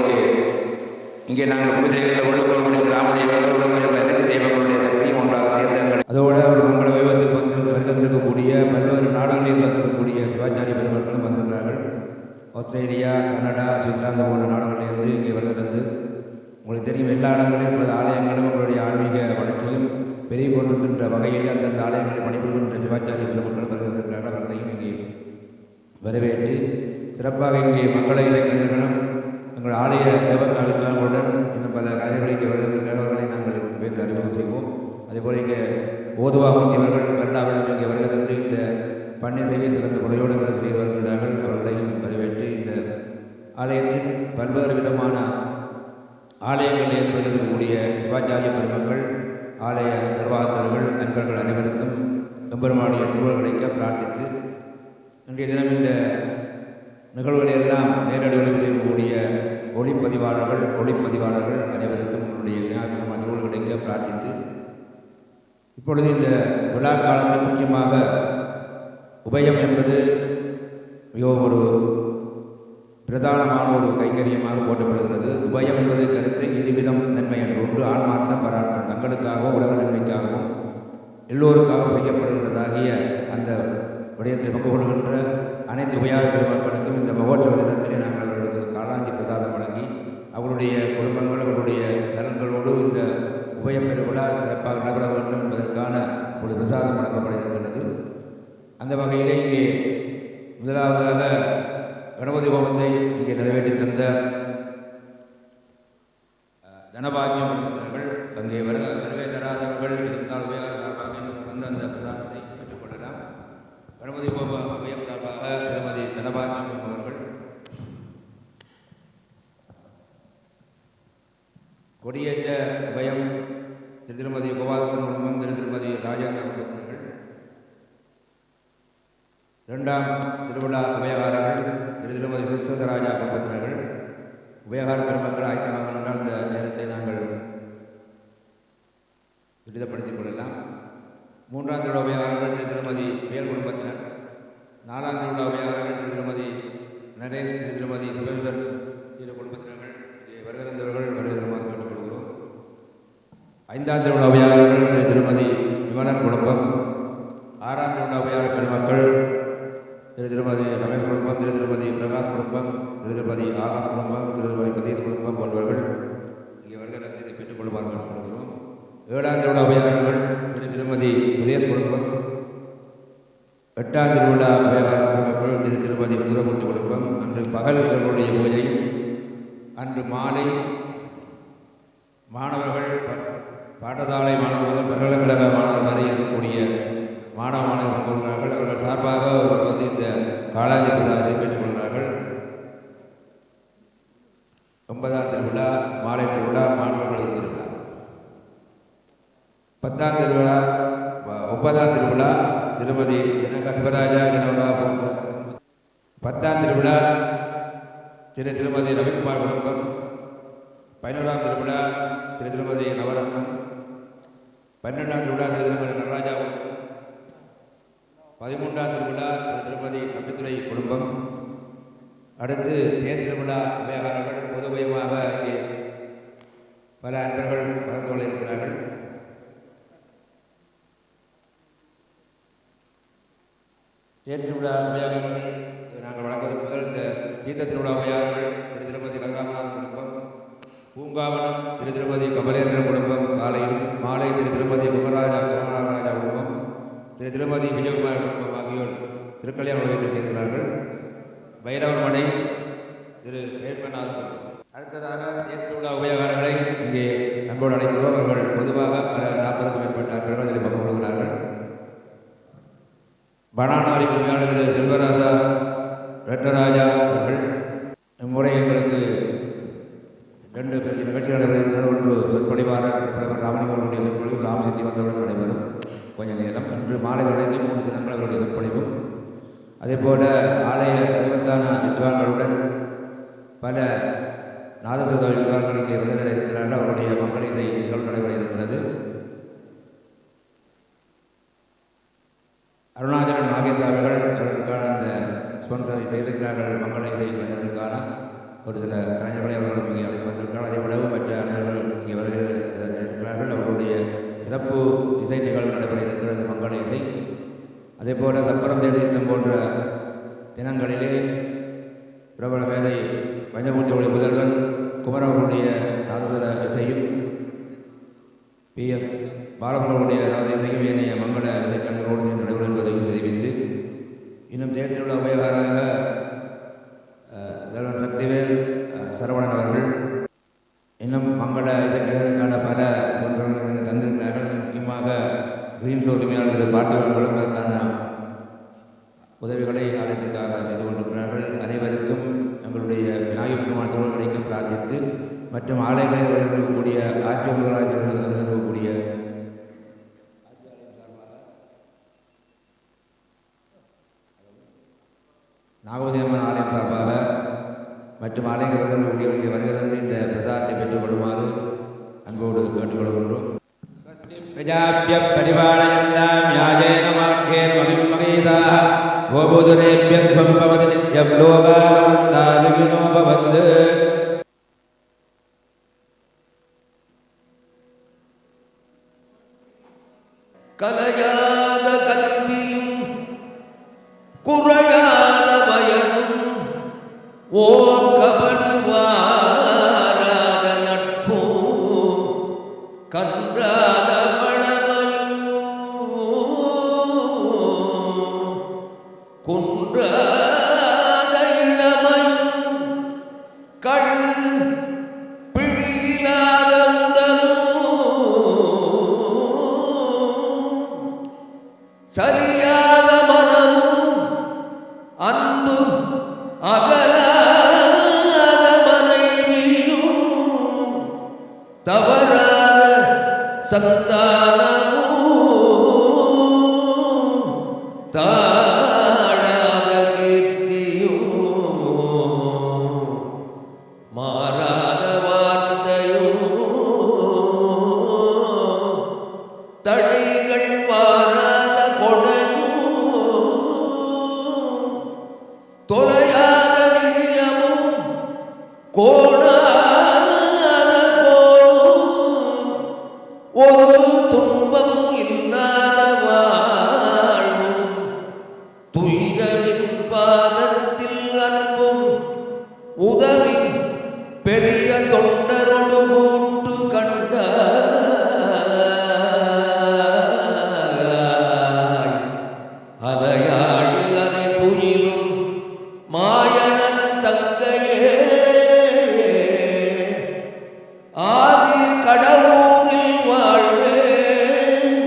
இங்கே நாங்கள் பூஜைகளில் உள்ளவர்களுடைய கிராம தெய்வங்கள் உலகத்தில் அனைத்து தெய்வங்களுடைய சக்தியும் ஒன்றாக சேர்ந்தாங்கள். அதோடு ஒரு மங்கள வைபத்துக்கு வருகின்றிருக்கக்கூடிய பல்வேறு நாடுகளில் வந்திருக்கக்கூடிய சிவாச்சாரிய பெருமக்களும் வந்திருக்கிறார்கள். ஆஸ்திரேலியா, கனடா, சுவிட்சர்லாந்து போன்ற நாடுகளிலிருந்து இங்கே வருகிறது. உங்களுக்கு தெரியும், எல்லா இடங்களிலும் இப்போது ஆலயங்களும் உங்களுடைய ஆன்மீக வளர்ச்சியும் பெருகி கொண்டிருக்கின்ற வகையில் அந்தந்த ஆலயங்களில் பணிபுரிகின்ற சிவாச்சாரிய பெருமக்களும் வருகின்றார்கள். அவர்களையும் இங்கே வரவேற்று சிறப்பாக இங்கே மங்கள இலக்கியர்களும் எங்கள் ஆலய தேவதாளுடன் இன்னும் பல கலைகளை இங்கே வருகின்றவர்களை நாங்கள் வேந்து அறிமுகம் செய்வோம். அதேபோல் இங்கே ஓதுவா முக்கியவர்கள் வருடாவிடம் இங்கே வருகிறது இந்த பன்னிசையை சிறந்த முறையோடு எங்களுக்கு செய்து வருகின்றார்கள். அவர்களையும் வரவேற்று இந்த ஆலயத்தின் பல்வேறு விதமான ஆலயங்களில் வருகின்றக்கூடிய சிவாச்சாரிய பெருமக்கள், ஆலய நிர்வாகத்தர்கள், நண்பர்கள் அனைவருக்கும் எம்பெருமானுடைய திருவுருள் கிடைக்க பிரார்த்தித்து இன்றைய தினம் இந்த நிகழ்வுகளை எல்லாம் நேரடி ஒளிபதிக்கக்கூடிய ஒளிப்பதிவாளர்கள் அனைவருக்கும் உங்களுடைய ஞாபகம் திருவுருள் கிடைக்க பிரார்த்தித்து இப்பொழுது இந்த விழா காலத்தில் முக்கியமாக உபயம் என்பது மிகவும் ஒரு பிரதானமான ஒரு கைங்கரியமாக போற்றப்படுகிறது. உபயம் என்பது கருத்து இதுவிதம் நன்மை என்று ஒன்று ஆன்மார்த்தம் பரார்த்தம் தங்களுக்காகவும் உலக நன்மைக்காகவும் எல்லோருக்காகவும் செய்யப்படுகின்றதாகிய அந்த விடயத்தில் பங்கு கொள்கின்ற அனைத்து உபயார பெருமக்களுக்கும் இந்த மகோற்சவ தினத்திலே நாங்கள் அவர்களுக்கு காலாஞ்சி பிரசாதம் வழங்கி அவர்களுடைய குடும்பங்கள் அவர்களுடைய நலன்களோடு இந்த உபய பெருவிழா சிறப்பாக நடைபெற வேண்டும் என்பதற்கான ஒரு பிரசாதம் வழங்கப்பட இருக்கின்றது. அந்த வகையிலே இங்கே முதலாவதாக கணபதி ஹோமத்தை இங்கே நிறைவேற்றி தந்த தனபாகியம் உறுப்பினர்கள் அங்கே வரவே தராதவர்கள் இருந்தால் உபயோக சார்பாக வந்து அந்த பிரசாதத்தை பெற்றுக்கொள்ளலாம். கணபதி ஹோம உபயம் சார்பாக திருமதி தனபாகியம் அவர்கள், கொடியேற்ற உபயம் திருமதி கோபாலபுரம் குடும்பம், திருமதி ராஜேந்திர குடும்பங்கள், இரண்டாம் திருவிழா உபயகாரர்கள் திருமதி சுஸ்வதராஜா குடும்பத்தினர்கள். உபயகார பெருமக்கள் ஆயத்தமாக நின்றால் இந்த நேரத்தை நாங்கள் துரிதப்படுத்திக் கொள்ளலாம். மூன்றாம் திருவிழா உபயகாரர்கள் திருமதி வேல் குடும்பத்தினர், நாலாம் திருவிழா உபயகாரர்கள் திருமதி நரேஷ் திருமதி சிவசுதர் இரு குடும்பத்தினர்கள் வருகிறவர்கள் வருகிறமாக கேட்டுக்கொள்கிறோம். ஐந்தாம் திருவிழா உபயகாரர்கள் திருமதி விமலன் குடும்பம், ஆறாம் திருவிழா உபயகார பெருமக்கள் திருமதி ரமேஷ் குடும்பம், திருமதி பிரகாஷ் குடும்பம், திருமதி ஆகாஷ் குடும்பம், திருமதி பிரதேஷ் குடும்பம் போன்றவர்கள் இங்கே வருகிறதை இதை பெற்றுக்கொள்ளுமாறு கேட்டுக்கொள்கிறோம். ஏழாம் திருவிழா உபயகாரர்கள் திருமதி சுரேஷ் குடும்பம், எட்டாம் திருவிழா உபயகார பெருமக்கள் திருமதி சுந்தரமூர்த்தி குடும்பம். அன்று பகல் இவர்களுடைய பூஜை, அன்று மாலை மாணவர்கள் பாடசாலை மாணவர்கள் பல்கலைக்கழக மாணவர்கள் வரை இருக்கக்கூடிய மாணவர்கள் பங்கேற்கிறார்கள். அவர்கள் சார்பாக வந்து இந்த காலாஞ்சி பிரசாதத்தை பெற்றுக்கொள்கிறார்கள். 9ஆம் திருவிழா மாலை திருவிழா மாணவர்கள் திருவிழா. 10ஆம் திருவிழா 9ஆம் திருவிழா திருமதி ஜனகா சிவராஜா ஜனகா போன்ற. 10ஆம் திருவிழா திருமதி ரவிக்குமார் குடும்பம், 11ஆம் திருவிழா திரு திருமதி நவரத்னம், 12ஆம் திருவிழா திரு திருமதி நடராஜா குடும்பம், 13ஆம் திருவிழா திரு திருமதி தம்பித்துறை குடும்பம். அடுத்து தேர் திருவிழா விவகாரங்கள் பொதுவயமாக இங்கே பல அன்பர்கள் கலந்து கொள்ள இருக்கிறார்கள். தேர் திருவிழா விவகாரங்கள் நாங்கள் வழங்குவது முதல் இந்த தீர்த்த திருவிழா விவகாரங்கள் திரு திருமதி கங்காமநாதன் குடும்பம், பூங்காவனம் திரு திருமதி கமலேந்திர குடும்பம் காலையில், மாலை திரு திருமதி குமராஜா குடும்பம், திரு திருமதி விஜயகுமார் குடும்பம் ஆகியோர் திருக்கல்யாண உலகத்தை செய்துள்ளார்கள். பைரவர் மடை திரு வேட்பநாதன் குடும்பம். அடுத்ததாக தேர் திருவிழா உபயோகங்களை இங்கே அன்போடு அழைக்கிறோம். அவர்கள் பொதுவாக பல 40க்கும் மேற்பட்ட பிரகடனங்களை பங்கு கொள்கிறார்கள். பனானாரி உரிமையாளர் திரு செல்வராஜா ரெட்டராஜா அவர்கள் இம்முறை எங்களுக்கு 2 பெரிய நிகழ்ச்சிகள் நடைபெறுகின்றன. ஒன்று சொற்பொழிவாளர் பிரதமர் ராமலிங்கனுடைய சொற்பொழிவு சாமசித்தி வந்தவுடன் நடைபெறும் கொஞ்ச நேரம். இன்று மாலை தொடங்கி 3 தினங்கள் அவருடைய சொற்பொழிவும், அதேபோல ஆலய தேவஸ்தான வித்வான்களுடன் பல நாதசுத வித்வான்கள் இங்கே விருதுகள் இருக்கிறார்கள். அவருடைய மக்கள் இசை நிகழ்வு நடைபெற இருக்கிறது. அருணாச்சலன் நாகேந்திர அவர்களுக்கான அந்த ஸ்பான்சரை செய்திருக்கிறார்கள். மங்கள இசை கலைஞர்களுக்கான ஒரு சில கலைஞர்களை அவர்களும் இங்கே அழைத்து வந்திருக்கிறார்கள். அதே போலவும் மற்ற அறிஞர்கள் இங்கே வருகிறார்கள். அவர்களுடைய சிறப்பு இசை நிகழ்வு நடைபெற இருக்கிறது மங்கள இசை. அதே போல சப்பரம் தேடித்தம் போன்ற தினங்களிலே பிரபல மேதை பஞ்சமூர்த்தியுடைய முதல்வன் குமரவர்களுடைய நாதசுர இசையும், PS பாலமுருகனுடைய நாத இசையும் ஏனைய மங்கள இசைக்கலைஞரோடு சேர்ந்து நடைபெறும் என்பதையும் தெரிவித்து, இன்னும் தேர் திருவிழா உபயோகராக செல்வன் சக்திவேல் சரவணன் அவர்கள் இன்னும் மங்கள இசைக்கலைஞருக்கான பல சொற்களை தந்திருக்கிறார்கள். முக்கியமாக கிரீன் ஷோ உரிமையாளர் பார்த்திவர்களும் அதற்கான உதவிகளை ஆலயத்திற்காக செய்து கொண்டிருக்கிறார்கள். அனைவருக்கும் எங்களுடைய விநாயகப் பெருமான் தோழர்களுக்கு பிரார்த்தித்து, மற்றும் ஆலயங்களில் இருக்கக்கூடிய ஆட்சியாளர்கள் இருக்கக்கூடிய நாகவதியம்மன் ஆலயம் சார்பாக மற்றும் ஆலயங்கள் வருகிறவர்களுக்கு வருகை தந்து இந்த பிரசாதத்தை பெற்றுக் கொள்ளுமாறு அன்போடு கேட்டுக்கொள்கின்றோம். பிரஜாபிய பரிபாலயந்தாம் யாஜேன மார்க்கேன மகிம் மகீதாः கோபுதுரேப்யத்வம் பவதி நித்யம் லோகாலமந்தாதிகினோ பவந்து. கலையாத கல்வியும் குறையாத வயதும் ஓர் கபடுவாராத நட்பும் கன்றாத வளமையும் குன்றாத இளமையும் கழு பிழியிலாத உடலும் சரியாத மனமும் அன்பு அகலாத மனைவியும் தவறாத சந்தானமும் தாழாத கீர்த்தியும் மாறாத வார்த்தையும் தடைகள் வாராத கொடையும் தொலையாத நிதியமும் கோணாத கோணும் ஒரு துன்பம் இல்லாத வாழ்வும் துயரின் பாதத்தில் அன்பும் உதவி பெரிய தொண்டரொடு கூட்டு கண்டாய் அலையாடி அரை துயிலும் மாயனது தங்கையே ஆதி கடவுரில் வாழ்வேன்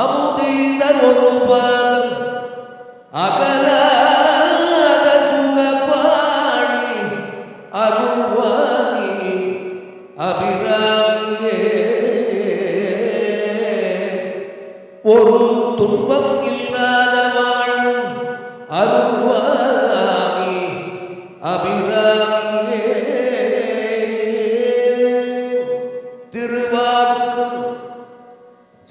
அமுதீசர் ஒரு பாதம் அகலாத சுகபாணி அருள்வாணி அபிராமியே ஒரு துன்பம் இல்லாத வாழ்வும் அருள்வாமி அபிராமியே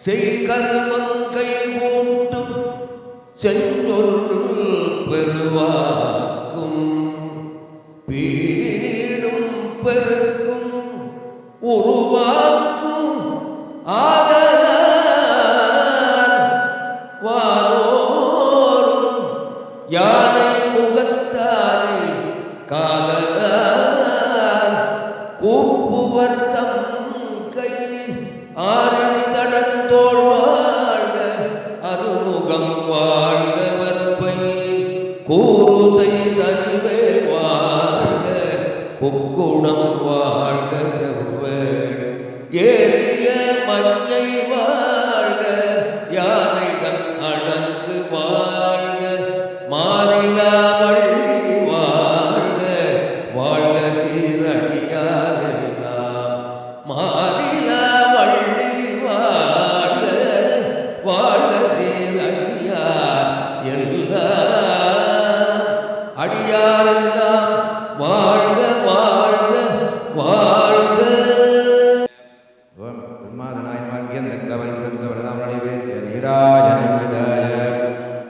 செய்கருமம் கைகூட்டும் செஞ்சொல் பெருவாக்கும் பீடும் பெருக்கும் உருவாக்கும் ஆதலால் வானோரும் யானை முகத்தானை காதலால் கூப்புவர் தம் கை ஆறிதடந்தோள் வாழ்க அருமுகம் வாழ்க வற்பை கூறு செய்தறிவே வாழ்க குக்குணம் வாழ்க செவ்வேள் ஏறிய மஞ்சை வாழ்க யானை தன் அடங்கு வாழ்க மாறிலா வள்ளி வாழ்க வாழ்க சீரடியாரெல்லாம் மாறிலா வள்ளி வாழ்க வாழ்க சீரடியார் எல்லாம் அடியாரெல்லாம் வாழ்க வாழ்க வாழ்க. ஓம் பிரம்மாதனாய வாக்கியம் தங்கவன் தங்கவனதாமணி வேத்திய நீராஜனம் விதாய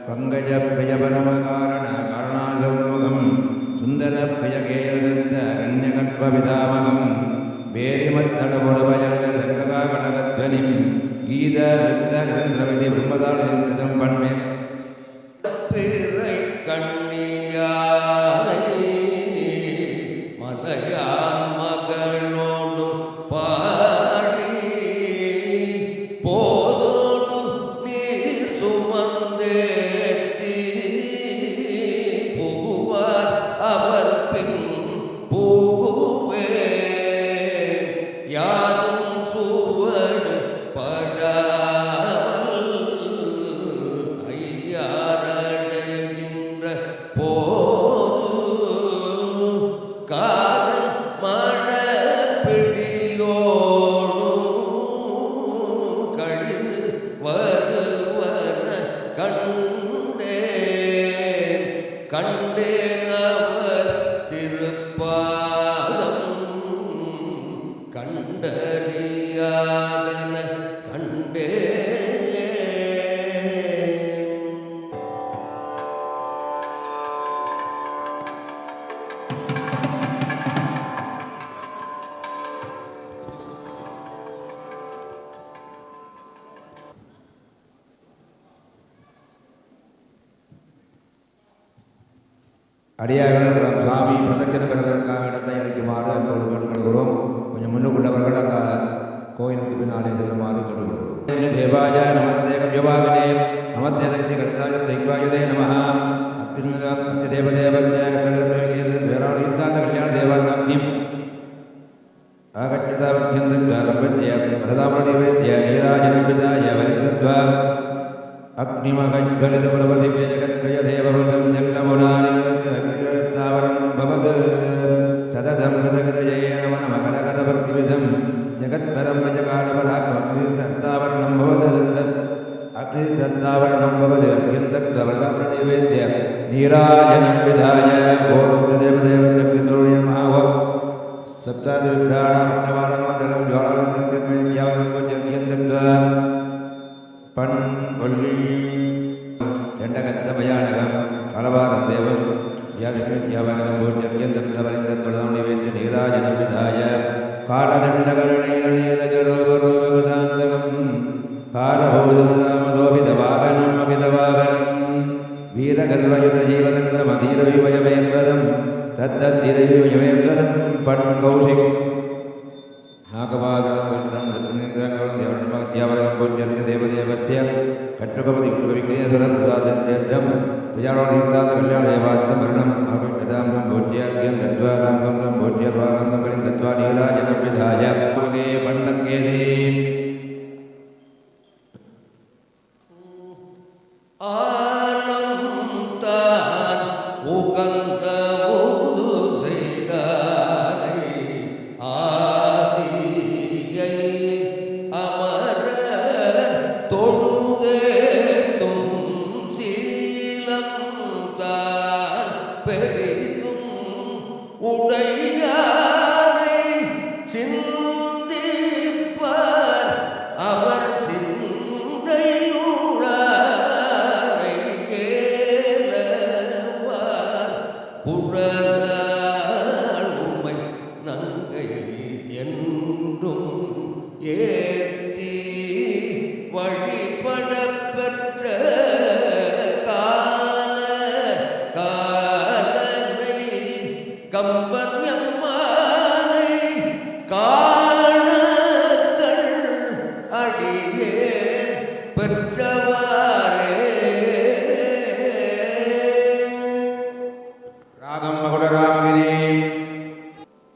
பங்கஜ பிரியபரம காரண காரணாசமுகம் சுந்தர பிரியகேரந்த கன்யகற்ப விதாமகம் வேரிமத்தடபுரபயந்த சங்ககாகணகத்வனிம் கீத வித்த நிரந்திரவிதி பிரம்மதாளம் பண்மே பிறை கண்ணியானை மலையான் மகளோடு பாடி போதோடு நீர் சுமந்தேத்தி புகுவார் அவர் பின் புகுவே யாரும் சுவடு படாமல் ஐயாரடைகின்ற போது காதல் மணப்பிடியோடு கழிது வருவன கண்டேன் கண்டேன் அவர் திருப்பாதம் கண்டறியாதன கண்டேன். அடியார்கள் சாமி பிரதட்சணம் பெறுவதற்காக இடத்தை அளிக்குமாறு அன்போடு கேட்டுக்கொள்கிறோம். கொஞ்சம் முன்னுக்குள்ளவர்கள் அங்கே கோயிலுக்கு பின்னாலே செல்லுமாறு கேட்டுக்கொள்கிறோம். தேவாய நமஸ்தே கவ்யபாவினே நமஸ்தே சக்தி கத்தாய தைவாயுதே நம அத்யுன்னத தேவதேவத்ய கல்யாண தேவாத்மியம் ஆகட்யதாவத்யந்தம்பத்ய பிரதாமணிவேத்ய நீராஜனம் விதாய வலித்தத்வா அக்னிமகஜ்வலித பிரபதிவ்ய ஜகத்கய தேவவதம் ஜங்கமுனானிதாவரணம் பவது சததம் ரதகதஜயே நமகரகத பக்திவிதம் ஜகத்பரம் நிஜகாலபராக்மக்திதாவரணம் பவது அக்னிதத்தாவரணம் பவது அத்யந்தக்தவரதாவரணிவேத்ய நீராஜனம் விதாய ஓம் தேவதேவத்யக்திதோணி நமः சப்தாதிவிப்ராணாமண்டலம் ஜோலவந்தக்தியாவரண்யந்தக்த பண் கொல்லி எண்டகத்த பயானகம் கலபாகம் தேவம் யாவியாவகம் பூஜ்யந்தவரிந்தொழாம் நிவேத்திய நீராஜனம் விதாய காலதண்டகரணீரணீரஜரோபரோபதாந்தகம் காலபூதமதாமதோபிதவாகனம் அபிதவாகனம் வீரகர்வயுத ஜீவதந்திரமதீரவிவயமேந்திரம் தத்தத்திரவிவயமேந்திரம் பண் கௌஷிக் நாகபாதரம் தேவதேவஸ்ய கட்டுகபதி விக்னேஸ்வரம் பிரசாதம் விஜாரோதீர்த்தாந்த கல்யாண தேவாத்ம மரணம் ஆகதாம் போஜ்யார்க்கியம் தத்வாதாம் போஜ்ய சுவானந்தம் பலிம் தத்வா நீராஜனம் விதாய பண்டங்கேசி ஆலம் தான் உகந்த முது செய்தானை ஆதியை அமரர் தொழுதேத்தும் சீலம் தான் பெரிதும் உடையானை சிந்திப்பார் அவர் சிந்த காணக்கள் அடியேன் பெற்றவாறே. ராகம் மகுட ராமகினி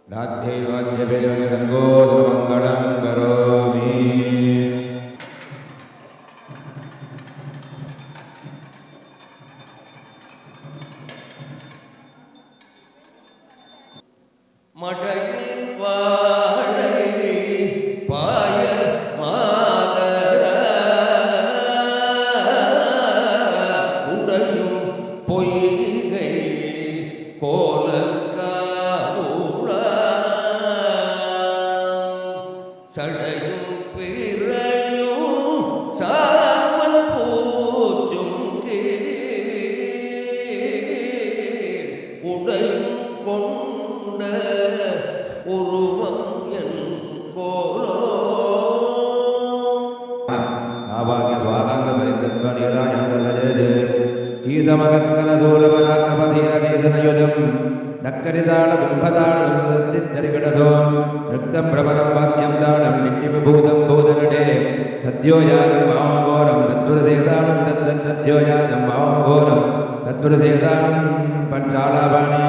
நாத்யை வாத்திய பேஜவனி சங்கோதர மங்களம் கரோமி. மடையில் வாழை பாய மாதர உடையும் பொய்கை கோலக்காவுள சடையும் பிறையும் சார்வன் பூச்சும் உடையும் கொண்ட உருவம் என் கோலோ. ஆவாகிய சுவாகாங்க பரித்தத்வனிராஜந்தலஜேது ஈசமகத்கலதூலபராக்கபதீனதீசனயுதம் நக்கரிதாள கும்பதாள சம்சத்தித்தரிகடதோ நிருத்தம் பிரபலம் வாத்தியம் தாளம் நிண்டிபூதம் பூதனடே சத்யோயாதம் வாமகோரம் தத்வரதேதானம் தத்தன் சத்யோயாதம் வாமகோரம் தத்வரதேதானம் பஞ்சாலாபாணி.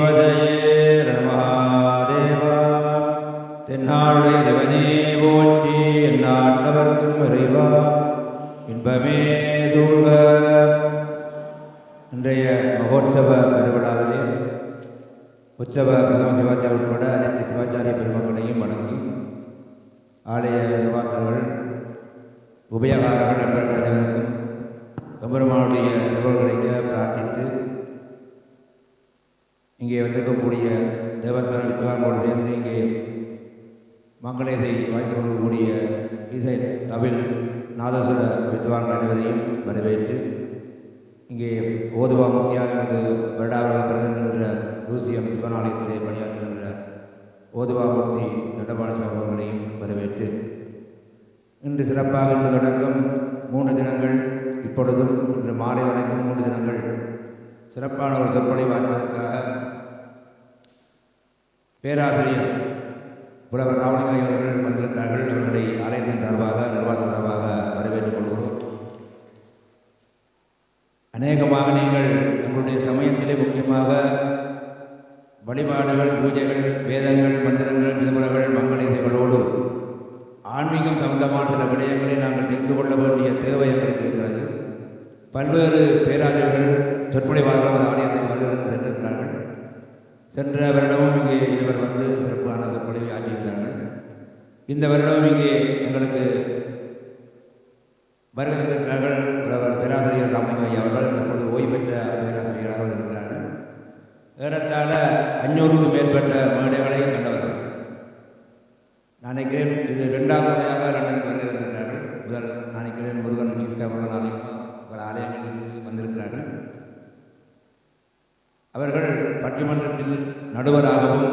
பதயே ரமாதேவா தென்னாளுடைய சிவனே போற்றி எந்நாட்டவர்க்கும் இறைவா இன்பமே சூழ்க. இன்றைய மகோற்சவ பெருவிழாவிலே உற்சவ பிரதம சிவாச்சாரிய உட்பட அனைத்து சிவாச்சாரிய பெருமக்களையும் வணங்கி ஆலய நிர்வாகர்கள் உபயகாரர்கள் நண்பர்கள் அனைவருக்கும் எம்பெருமானுடைய திருவருள் கிடைக்க பிரார்த்தித்து இங்கே வந்திருக்கக்கூடிய தேவஸ்தான வித்வான்களோடு சேர்ந்து இங்கே மங்களேசை வாய்த்து கொள்ளக்கூடிய இசை தமிழ் நாதசுர வித்வான்கள் அனைவரையும் வரவேற்று இங்கே ஓதுவா முத்தியாக வருடாவிழா பிறகுகின்ற லூசியம் சிவனாலயத்திலே பணியாற்றுகின்ற ஓதுவா மூர்த்தி தண்டபாண சுவாமிகளையும் வரவேற்று இன்று சிறப்பாக இன்று தொடக்கம் 3 தினங்கள் இப்பொழுதும் இன்று மாலை வரைக்கும் 3 தினங்கள் சிறப்பான ஒரு சொற்பொழிவு ஆற்றுவதற்காக பேராசிரியர் புலவர் ராவணகாய் அவர்கள் வந்திருக்கிறார்கள். அவர்களை ஆலயத்தின் சார்பாக நிர்வாகத்தின் சார்பாக வரவேற்றுக் கொள்கிறோம். அநேகமாக நீங்கள் எங்களுடைய சமயத்திலே முக்கியமாக வழிபாடுகள், பூஜைகள், வேதங்கள், மந்திரங்கள், திருமுறைகள், மங்களேசைகளோடு ஆன்மீகம் சம்பந்தமான சில விடயங்களை நாங்கள் தெரிந்து கொள்ள வேண்டிய தேவை எங்களுக்கு இருக்கிறது. பல்வேறு பேராசிரியர்கள் சொற்பொழிவாளர்கள் ஆலயத்துக்கு வருகிறது சென்றிருக்கிறார்கள். சென்ற வருடமும் இங்கே இருவர் வந்து சிறப்பான சொற்பொழிவை ஆற்றியிருந்தார்கள். இந்த வருடமும் இங்கே எங்களுக்கு வருகிறார்கள். புலவர் பேராசிரியர் ராமலிங்கம் அவர்கள் தற்போது ஓய்வு பெற்ற பேராசிரியராக இருக்கிறார்கள். ஏறத்தாழ 500க்கும் மேற்பட்ட மேடைகளை கண்டவர்கள். நான் நினைக்கிறேன் இது 2ஆம் முறையாக லண்டனுக்கு வருகிறார்கள். முதல் நான் நினைக்கிறேன் முருகன் ஈஸ்டா முருகன் ஆலயம் பல ஆலயங்களுக்கு வந்திருக்கிறார்கள். அவர்கள் பட்டிமன்றத்தில் நடுவராகவும்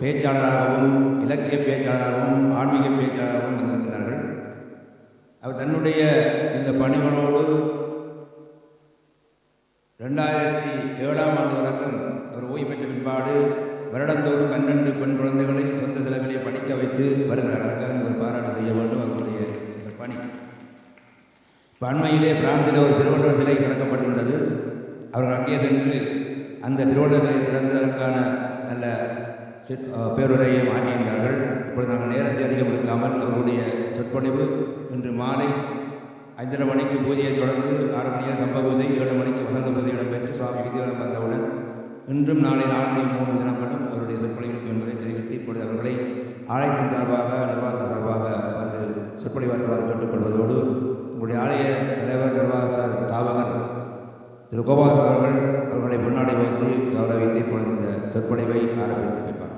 பேச்சாளராகவும் இலக்கிய பேச்சாளராகவும் ஆன்மீக பேச்சாளராகவும் வந்திருக்கிறார்கள். அவர் தன்னுடைய இந்த பணிகளோடு 2007ஆம் ஆண்டு தொடக்கம் அவர் ஓய்வு பெற்ற பின்பாடு வருடந்தோறும் 12 பெண் குழந்தைகளை சொந்த செலவிலே படிக்க வைத்து வருகிறார். அதற்காக ஒரு பாராட்டு செய்ய வேண்டும் அவருடைய இந்த பணி. அண்மையிலே பிராந்தில் ஒரு திருவள்ளுவர் சிலை திறக்கப்பட்டிருந்தது. அவர்கள் அங்கே சென்று அந்த திருவள்ளுவர் சிலையை திறந்ததற்கான நல்ல பேருரையை மாற்றியிருந்தார்கள். இப்பொழுது நாங்கள் நேரத்தை அதிகம் எடுக்காமல் அவருடைய சொற்பொழிவு இன்று மாலை 5:30 மணிக்கு பூஜையை தொடர்ந்து 6 மணிக்கு கம்ப பூஜை, 7 மணிக்கு வசந்த பூஜை இடம்பெற்று சுவாமி விதிவலம் வந்தவுடன் இன்றும் நாளை 3 தினங்களும் அவருடைய சொற்பொழிவு என்பதை தெரிவித்து இப்பொழுது அவர்களை ஆலயத்தின் சார்பாக நிர்வாகத்தின் சார்பாக வந்து சொற்பொழிவாற்றுவார் கேட்டுக்கொள்வதோடு உங்களுடைய ஆலய தலைவர் நிர்வாகத்தார் தாவகர் திரு கோபால் அவர்களை முன்னாடி வைத்து கௌரவித்து இப்பொழுது இந்த சொற்பொழிவை ஆரம்பித்து வைப்பார்.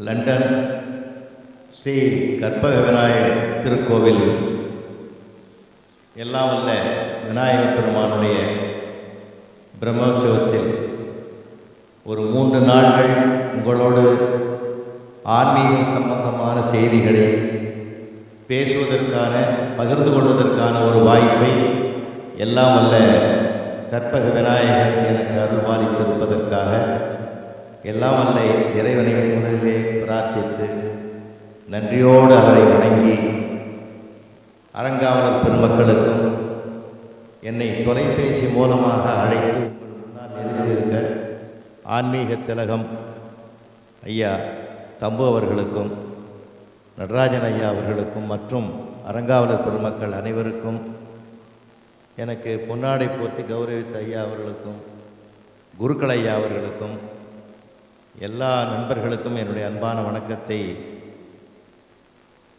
லண்டன் ஸ்ரீ கற்பக விநாயகர் திருக்கோவில் எல்லாம் வல்ல விநாயகர் பெருமானுடைய பிரம்மோற்சவத்தில் ஒரு 3 நாட்கள் உங்களோடு ஆன்மீகம் சம்பந்தமான செய்திகளை பேசுவதற்கான, பகிர்ந்து கொள்வதற்கான ஒரு வாய்ப்பை எல்லாம் வல்ல கற்பக விநாயகர் எனக்கு அருள்பாலித்திருப்பதற்காக எல்லாம் வல்ல இறைவனை முதலிலே பிரார்த்தித்து நன்றியோடு அவரை வணங்கி அறங்காவலர் பெருமக்களுக்கும் என்னை தொலைபேசி மூலமாக அழைத்து உங்கள் முன்னால் நிறுத்தியிருக்க ஆன்மீக திலகம் ஐயா தம்பு அவர்களுக்கும் நடராஜன் ஐயா அவர்களுக்கும் மற்றும் அறங்காவலர் பெருமக்கள் அனைவருக்கும் எனக்கு பொன்னாடை போர்த்தி கௌரவித்த ஐயா அவர்களுக்கும் குருக்கள் ஐயா அவர்களுக்கும் எல்லா நண்பர்களுக்கும் என்னுடைய அன்பான வணக்கத்தை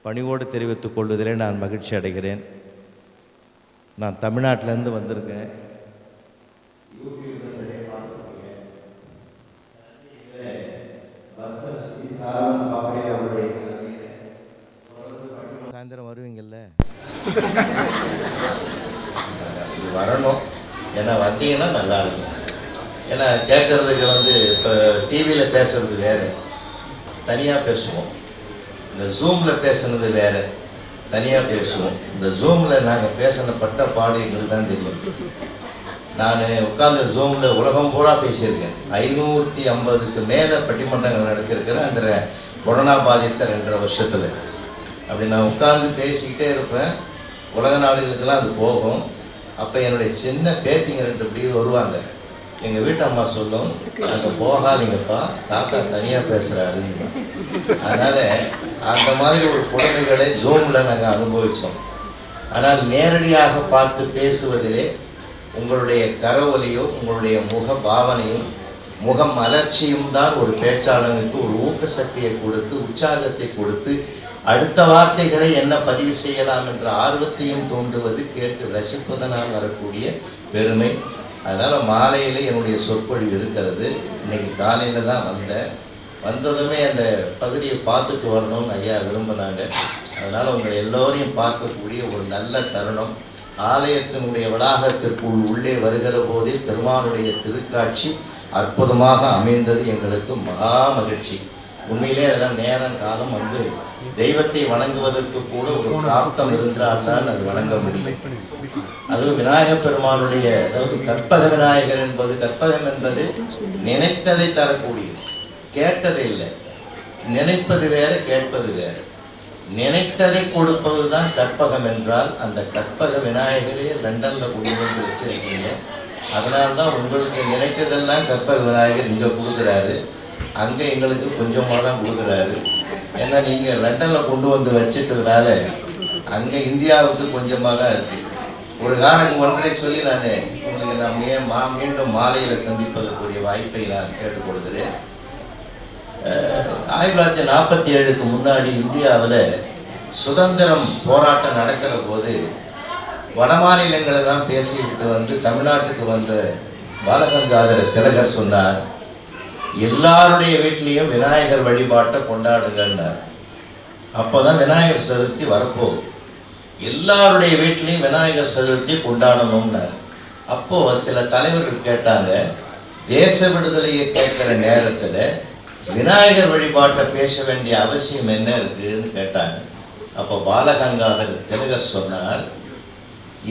பணிவோடு தெரிவித்துக் கொள்வதிலே நான் மகிழ்ச்சி அடைகிறேன். நான் தமிழ்நாட்டிலேருந்து வந்திருக்கேன். சாயந்தரம் வருவீங்கள்ல, இது வரணும். ஏன்னா வந்தீங்கன்னா நல்லா இருக்கும். ஏன்னா கேட்குறதுக்கு இப்போ டிவியில் பேசுகிறது வேறு, தனியாக பேசுவோம். இந்த ஜூமில் பேசுனது வேறு, தனியாக பேசுவோம். இந்த ஜூமில் நாங்கள் பேசினப்பட்ட பாடு எங்களுக்கு தான் தெரியும். நான் உட்கார்ந்து ஜூமில் உலகம் பூரா பேசியிருக்கேன். 550க்கு மேலே பட்டிமன்றங்கள் நடத்தியிருக்கிறேன் அந்த கொரோனா பாதித்த 2.5 வருஷத்தில். அப்படி நான் உட்கார்ந்து பேசிக்கிட்டே இருப்பேன். உலக நாடுகளுக்கெல்லாம் அது போகும். அப்போ என்னுடைய சின்ன பேத்திங்க 2 இப்படி வருவாங்க. எங்கள் வீட்டு அம்மா சொல்லும், அங்கே போகாதீங்கப்பா, தாத்தா தனியாக பேசுகிறாருன்னு. அதனால் அந்த மாதிரி ஒரு புடமைகளை ஜூமில் நாங்கள் அனுபவித்தோம். ஆனால் நேரடியாக பார்த்து பேசுவதிலே உங்களுடைய கரவொலியோ உங்களுடைய முக பாவனையும் முக மலர்ச்சியும் தான் ஒரு பேச்சாளனுக்கு ஒரு ஊக்க சக்தியை கொடுத்து உற்சாகத்தை கொடுத்து அடுத்த வார்த்தைகளை என்ன பதிவு செய்யலாம் என்ற ஆர்வத்தையும் தூண்டுவது, கேட்டு ரசிப்பதனால் வரக்கூடிய பெருமை. அதனால் மாலையில் என்னுடைய சொற்பொழிவு இருக்கிறது. இன்னைக்கு காலையில் தான் வந்ததுமே அந்த பகுதியை பார்த்துட்டு வரணும்னு ஐயா விரும்பினாங்க. அதனால் உங்களை எல்லோரையும் பார்க்கக்கூடிய ஒரு நல்ல தருணம். ஆலயத்தினுடைய வளாகத்திற்குள் உள்ளே வருகிற போதே பெருமானுடைய திருக்காட்சி அற்புதமாக அமைந்தது. எங்களுக்கு மகா மகிழ்ச்சி. உண்மையிலே அதெல்லாம் நேரம் காலம் தெய்வத்தை வணங்குவதற்கு கூட ஒரு பிராப்தம் இருந்தால்தான் அது வணங்க முடியும். அதுவும் விநாயகப் பெருமானுடைய, அதாவது கற்பக விநாயகர் என்பது, கற்பகம் என்பது நினைத்ததை தரக்கூடியது, கேட்டது இல்லை. நினைப்பது வேற, கேட்பது வேற. நினைத்ததை கொடுப்பது தான் கற்பகம் என்றால், அந்த கற்பக விநாயகரே லண்டனில் கொண்டு வந்து வச்சிருக்கீங்க. அதனால்தான் உங்களுக்கு நினைத்ததெல்லாம் கற்பக விநாயகர் இங்கே கொடுக்குறாரு, அங்கே எங்களுக்கு கொஞ்சமாக தான் கொடுக்குறாரு. ஏன்னா நீங்கள் லண்டனில் கொண்டு வந்து வச்சுட்டதுனால அங்கே இந்தியாவுக்கு கொஞ்சமாக தான் இருக்குது. ஒரு காரணம் ஒன்றை சொல்லி நான் உங்களுக்கு மீண்டும் மாலையில் சந்திப்பதற்குரிய வாய்ப்பை நான் கேட்டுக்கொள்கிறேன். 1947க்கு முன்னாடி இந்தியாவில் சுதந்திரம் போராட்டம் நடக்கிற போது வடமாநிலங்களை தான் பேசிக்கிட்டு தமிழ்நாட்டுக்கு வந்த பாலகங்காதர திலகர் சொன்னார், எல்லாருடைய வீட்லேயும் விநாயகர் வழிபாட்டை கொண்டாடுங்கன்னார். அப்போ தான் விநாயகர் சதுர்த்தி வரப்போகுது. எல்லாருடைய வீட்லேயும் விநாயகர் சதுர்த்தி கொண்டாடணும்னார். அப்போது சில தலைவர்கள் கேட்டாங்க, தேச விடுதலையை கேட்குற நேரத்தில் விநாயகர் வழிபாட்டை பேச வேண்டிய அவசியம் என்ன இருக்குன்னு கேட்டாங்க. அப்போ பாலகங்காதர திலகர் சொன்னார்,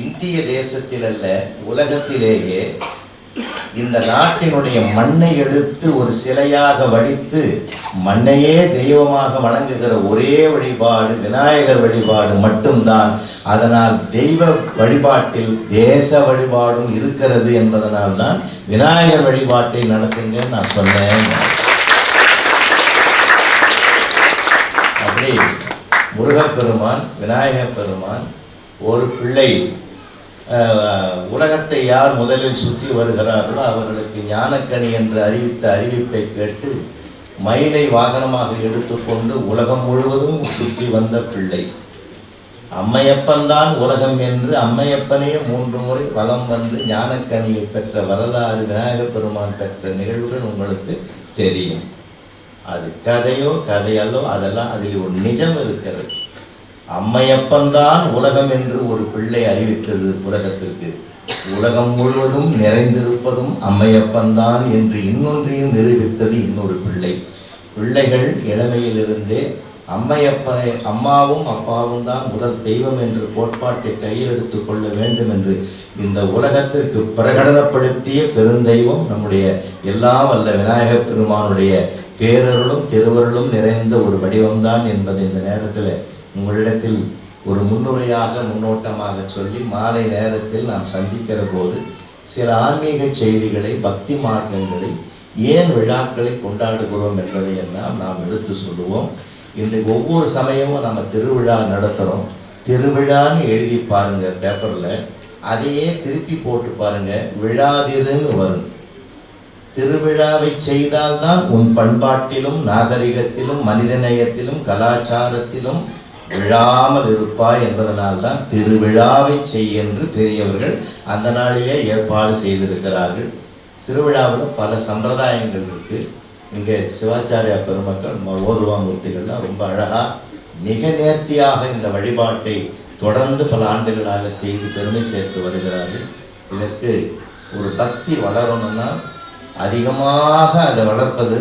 இந்திய தேசத்தில் அல்ல உலகத்திலேயே இந்த நாட்டினுடைய மண்ணை எடுத்து ஒரு சிலையாக வடித்து மண்ணையே தெய்வமாக வணங்குகிற ஒரே வழிபாடு விநாயகர் வழிபாடு மட்டும்தான். அதனால் தெய்வ வழிபாட்டில் தேச வழிபாடும் இருக்கிறது என்பதனால் தான் விநாயகர் வழிபாட்டை நடத்துங்க நான் சொன்னேன். அப்படி முருகப்பெருமான், விநாயகப் பெருமான், ஒரு பிள்ளை உலகத்தை யார் முதலில் சுற்றி வருகிறார்களோ அவர்களுக்கு ஞானக்கனி என்று அறிவித்த அறிவிப்பை கேட்டு மயிலை வாகனமாக எடுத்துக்கொண்டு உலகம் முழுவதும் சுற்றி வந்த பிள்ளை. அம்மையப்பன்தான் உலகம் என்று அம்மையப்பனே 3 முறை வலம் வந்து ஞானக்கனியை பெற்ற வரலாறு விநாயகப் பெருமான் பெற்ற நிகழ்வுகள் உங்களுக்கு தெரியும். அது கதையோ கதையல்லோ, அதெல்லாம் அதில் ஒரு நிஜம் இருக்கிறது. அம்மையப்பன்தான் உலகம் என்று ஒரு பிள்ளை அறிவித்தது உலகத்திற்கு. உலகம் முழுவதும் நிறைந்திருப்பதும் அம்மையப்பன்தான் என்று இன்னொன்றையும் நிரூபித்தது இன்னொரு பிள்ளை. பிள்ளைகள் இளமையிலிருந்தே அம்மையப்பனை அம்மாவும் அப்பாவும் தான் முதல் தெய்வம் என்று கோட்பாட்டை கையில் எடுத்து கொள்ள வேண்டும் என்று இந்த உலகத்திற்கு பிரகடனப்படுத்திய பெருந்தெய்வம் நம்முடைய எல்லாம் வல்ல விநாயகப் பெருமானுடைய பேரருளும் திருவருளும் நிறைந்த ஒரு வடிவம்தான் என்பதை இந்த நேரத்தில் உங்களிடத்தில் ஒரு முன்னுரையாக முன்னோட்டமாக சொல்லி மாலை நேரத்தில் நாம் சந்திக்கிற போது சில ஆன்மீக செய்திகளை, பக்தி மார்க்கங்களை, ஏன் விழாக்களை கொண்டாடுகிறோம் என்பதை எல்லாம் நாம் எடுத்து சொல்லுவோம். இன்றைக்கு ஒவ்வொரு சமயமும் நம்ம திருவிழா நடத்துகிறோம். திருவிழான்னு எழுதி பாருங்கள் பேப்பரில், அதையே திருப்பி போட்டு பாருங்கள், விழாதிருன்னு வரும். திருவிழாவை செய்தால்தான் உன் பண்பாட்டிலும் நாகரிகத்திலும் மனிதநேயத்திலும் கலாச்சாரத்திலும் விழாமல் இருப்பாய் என்பதனால்தான் திருவிழாவை செய் என்று பெரியவர்கள் அந்த நாளிலே ஏற்பாடு செய்திருக்கிறார்கள். திருவிழாவில் பல சம்பிரதாயங்கள் இருக்குது. இங்கே சிவாச்சாரியா பெருமக்கள் ஓதுவாமூர்த்திகள்லாம் ரொம்ப அழகாக மிக நேர்த்தியாக இந்த வழிபாட்டை தொடர்ந்து பல ஆண்டுகளாக செய்து பெருமை சேர்த்து வருகிறார்கள். இதற்கு ஒரு பக்தி வளரணும்னா அதிகமாக அதை வளர்ப்பது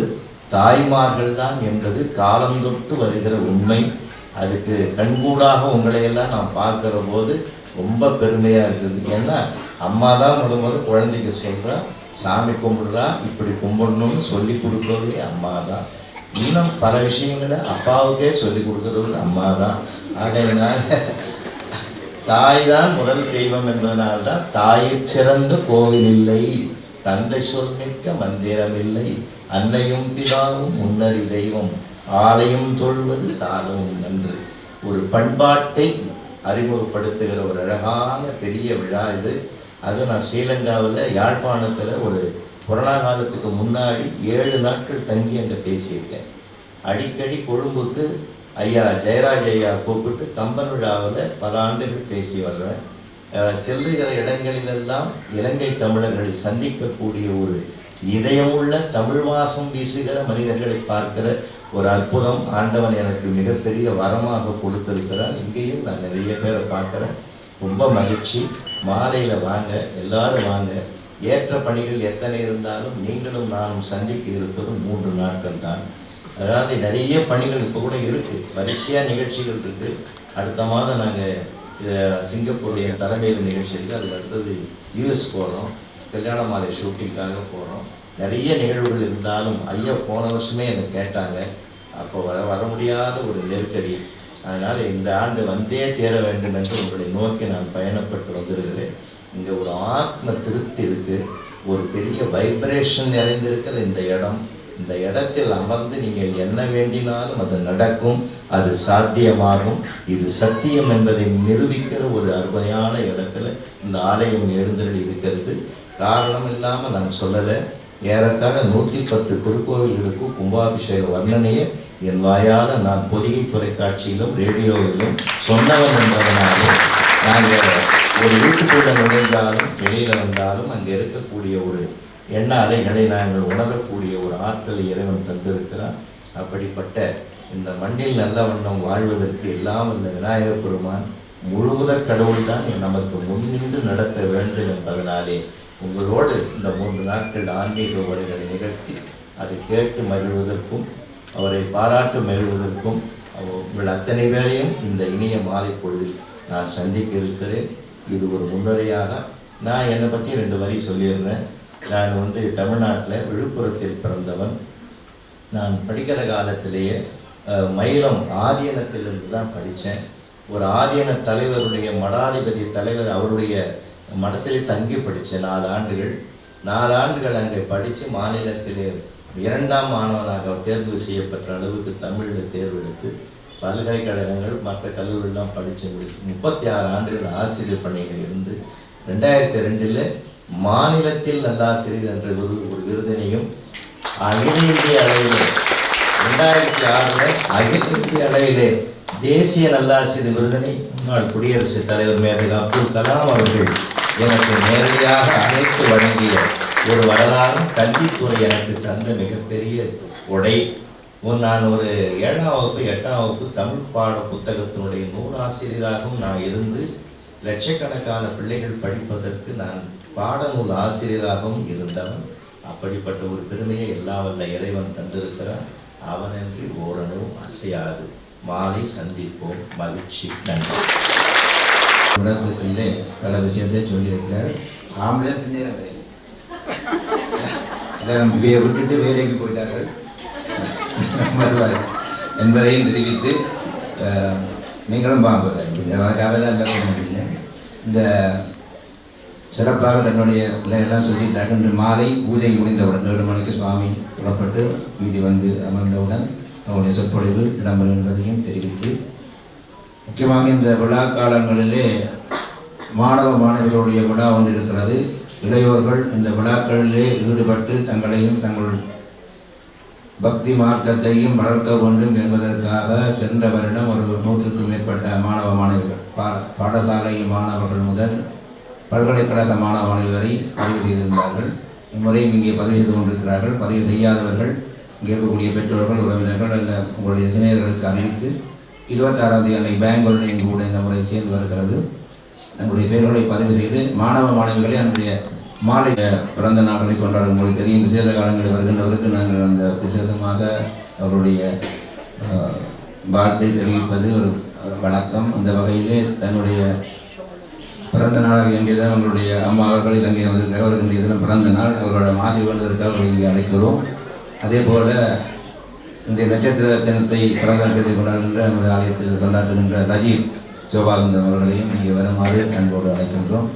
தாய்மார்கள் தான் என்பது காலந்தொட்டு வருகிற உண்மை. அதுக்கு கண்கூடாக உங்களையெல்லாம் நான் பார்க்குற போது ரொம்ப பெருமையாக இருக்குது. ஏன்னா அம்மா தான் முதல் குழந்தைக்கு சொல்கிறா, சாமி கும்பிடுறா, இப்படி கும்பிடணும்னு சொல்லி கொடுக்குறவங்களே அம்மா தான். இன்னும் பல விஷயங்களை அப்பாவுக்கே சொல்லி கொடுக்குறவங்க அம்மா தான். ஆகையினால் தாய் தான் முதல் தெய்வம் என்பதனால்தான் தாயிற் சிறந்த கோவில் இல்லை, தந்தை சொல்மிக்க மந்திரம் இல்லை, அன்னையும் பிதாவும் முன்னறி தெய்வம், ஆலயம் தொழுவது சாலவும் நன்று. ஒரு பண்பாட்டை அறிமுகப்படுத்துகிற ஒரு அழகான பெரிய விழா இது. அது நான் ஸ்ரீலங்காவில் யாழ்ப்பாணத்தில் ஒரு கொரோனா காலத்துக்கு முன்னாடி 7 நாட்கள் தங்கி அங்கே பேசியிருக்கேன். அடிக்கடி கொழும்புக்கு ஐயா ஜெயராஜ் ஐயா கூப்பிட்டு கம்பன் விழாவில் பல ஆண்டுகள் பேசி வர்றேன். செல்லுகிற இடங்களிலெல்லாம் இலங்கை தமிழர்களை சந்திக்கக்கூடிய ஒரு இதயமுள்ள தமிழ் வாசம் வீசுகிற மனிதர்களை பார்க்கிற ஒரு அற்புதம் ஆண்டவன் எனக்கு மிகப்பெரிய வரமாக கொடுத்திருக்கிறான். இங்கேயும் நான் நிறைய பேரை பார்க்குறேன். ரொம்ப மகிழ்ச்சி. மாலையில் வாங்க, எல்லாரும் வாங்க. ஏற்ற பணிகள் எத்தனை இருந்தாலும் நீங்களும் நானும் சந்திக்க இருப்பது 3 நாட்கள் தான். அதனால் நிறைய பணிகள் இப்போ கூட இருக்குது, வரிசையாக நிகழ்ச்சிகள் இருக்குது. அடுத்த மாதம் நாங்கள் சிங்கப்பூருடைய தலைமையில் நிகழ்ச்சி இருக்குது. அதுக்கு அடுத்தது யூஎஸ் போகிறோம், கல்யாண மாலை ஷூட்டிங்காக போகிறோம். நிறைய நிகழ்வுகள் இருந்தாலும் ஐயா போன வருஷமே என்னை கேட்டாங்க. அப்போ வர முடியாத ஒரு நெருக்கடி. அதனால் இந்த ஆண்டு வந்தே தீர வேண்டும் என்று உங்களை நோக்கி நான் பயணப்பட்டு வந்திருக்கிறேன். இங்கே ஒரு ஆத்ம திருப்தி இருக்குது, ஒரு பெரிய வைப்ரேஷன் நிறைந்திருக்கிற இந்த இடம். இந்த இடத்தில் அமர்ந்து நீங்கள் என்ன வேண்டினாலும் அது நடக்கும், அது சாத்தியமாகும். இது சத்தியம் என்பதை நிரூபிக்கிற ஒரு அருமையான இடத்துல இந்த ஆலயம் எழுந்தருளி இருக்கிறது. காரணம் இல்லாமல் நான் சொல்லலை. ஏறத்தாழ 110 திருக்கோவில்களுக்கும் கும்பாபிஷேக வர்ணனையை என் வாயால் நான் பொதிகை தொலைக்காட்சியிலும் ரேடியோவிலும் சொன்னவன் என்பதனாலே நாங்கள் ஒரு வீட்டுக்குள்ளே நுழைந்தாலும் வெளியில் வந்தாலும் அங்கே இருக்கக்கூடிய ஒரு எண்ண அலைகளை நாங்கள் உணரக்கூடிய ஒரு ஆற்றலை இறைவன் தந்திருக்கிறான். அப்படிப்பட்ட இந்த மண்ணில் நல்ல வண்ணம் வாழ்வதற்கு எல்லாம் இந்த விநாயகப் பெருமான் முழுமுதற் கடவுள் தான் நமக்கு முன்னின்று நடத்த வேண்டும் என்பதனாலே உங்களோடு இந்த 3 நாட்கள் ஆன்மீக உரைகளை நிகழ்த்தி அதை கேட்டு மகிழ்வதற்கும் அவரை பாராட்டு மகிழ்வதற்கும் உங்கள் அத்தனை பேரையும் இந்த இனிய மாலை பொழுதில் நான் சந்திக்க இருக்கிறேன். இது ஒரு முன்னுரையாக நான் என்னை பற்றி 2 வரி சொல்லியிருந்தேன். நான் தமிழ்நாட்டில் விழுப்புரத்தில் பிறந்தவன். நான் படிக்கிற காலத்திலேயே மயிலம் ஆதீனத்திலிருந்து தான் படித்தேன். ஒரு ஆதீன தலைவருடைய மடாதிபதி தலைவர் அவருடைய மடத்திலே தங்கி படித்தேன் 4 ஆண்டுகள். 4 ஆண்டுகள் அங்கே படித்து மாநிலத்திலே 2ஆம் மாணவனாக தேர்வு செய்யப்பட்ட அளவுக்கு தமிழில் தேர்வெடுத்து பல்கலைக்கழகங்கள் மற்ற கல்லூரிலாம் படித்து முடிச்சு 36 ஆண்டுகள் ஆசிரியர் பணிகள் இருந்து 2002 மாநிலத்தில் நல்லாசிரியர் என்ற ஒரு விருதினையும் அகில இந்திய அளவிலே 2006 அகில இந்திய அளவிலே தேசிய நல்லாசிரியர் விருதினை முன்னாள் குடியரசுத் தலைவர் மேதகு அப்துல் கலாம் அவர்கள் எனக்கு நேரடியாக அழைத்து வழங்கிய ஒரு வரலாறும் கல்வித்துறை எனக்கு தந்த மிகப்பெரிய கொடை. நான் ஒரு 7ஆம் வகுப்பு 8ஆம் வகுப்பு தமிழ் பாட புத்தகத்தினுடைய நூலாசிரியராகவும் நான் இருந்து லட்சக்கணக்கான பிள்ளைகள் படிப்பதற்கு நான் பாடநூல் ஆசிரியராகவும் இருந்தவன். அப்படிப்பட்ட ஒரு பெருமையை எல்லாம் வல்ல இறைவன் தந்திருக்கிறான். அவனன்றி ஓரளவும் அசையாது. மாலை சந்திப்போம். மகிழ்ச்சி. நன்றி. உலகத்துக்குள்ளே பல விஷயத்தை சொல்லியிருக்கிறார். ஆம்புலன்ஸ் எல்லாரும் விட்டுட்டு வேலைக்கு போயிட்டார்கள் என்பதையும் தெரிவித்து நீங்களும் பார்க்க இந்த சிறப்பாக தன்னுடைய எல்லாம் சொல்லிட்டாங்க. இன்று மாலை பூஜை முடிந்தவுடன் 7 மணிக்கு சுவாமி புறப்பட்டு வீதி அமர்ந்தவுடன் அவருடைய சொற்பொழிவு இடம்பெறும் என்பதையும் தெரிவித்து, முக்கியமாக இந்த விழா காலங்களிலே மாணவ மாணவிகளுடைய விழா ஒன்று இருக்கிறது. இளையோர்கள் இந்த விழாக்களிலே ஈடுபட்டு தங்களையும் தங்கள் பக்தி மார்க்கத்தையும் வளர்க்க வேண்டும் என்பதற்காக சென்ற வருடம் ஒரு 100க்கும் மேற்பட்ட மாணவ மாணவிகள் பாடசாலை மாணவர்கள் முதல் பல்கலைக்கழக மாணவ மாணவிகளை பதிவு செய்திருந்தார்கள். இம்முறையும் இங்கே பதிவு செய்து கொண்டிருக்கிறார்கள். பதிவு செய்யாதவர்கள் இங்கே இருக்கக்கூடிய பெற்றோர்கள், உறவினர்கள் அல்ல உங்களுடைய சிநேகர்களுக்கு அறிவித்து 26ஆம் தேதி அன்னை பெங்களூரில் இங்கு கூட இந்த முறை சேர்ந்து வருகிறது. தங்களுடைய பெயர்களை பதிவு செய்து மாணவ மாணவிகளை அன்றைய மாலை பிறந்த நாட்களை கொண்டாட உங்களுக்கு தெரியும். விசேஷ காலங்களில் வருகின்றவருக்கு நாங்கள் அந்த விசேஷமாக அவருடைய வாழ்த்தை தெரிவிப்பது ஒரு வணக்கம். அந்த வகையிலே தன்னுடைய பிறந்த நாளாக வேண்டியதான் அவர்களுடைய அம்மா அவர்கள் இலங்கை வந்திருக்கிறார். அவர்களுடைய தினம் பிறந்த நாள், அவர்களோட ஆசை வேண்டுவதற்காக அவர்கள் இங்கே அழைக்கிறோம். அதே போல் இந்த நட்சத்திர தினத்தை பிறந்த நட்சத்திரத்தை கொண்டாடுகின்ற நமது ஆலயத்தில் கொண்டாடுகின்ற நஜீப் சிவபாகந்தன் அவர்களையும் இங்கே வருமாறு அன்போடு அழைக்கின்றோம்.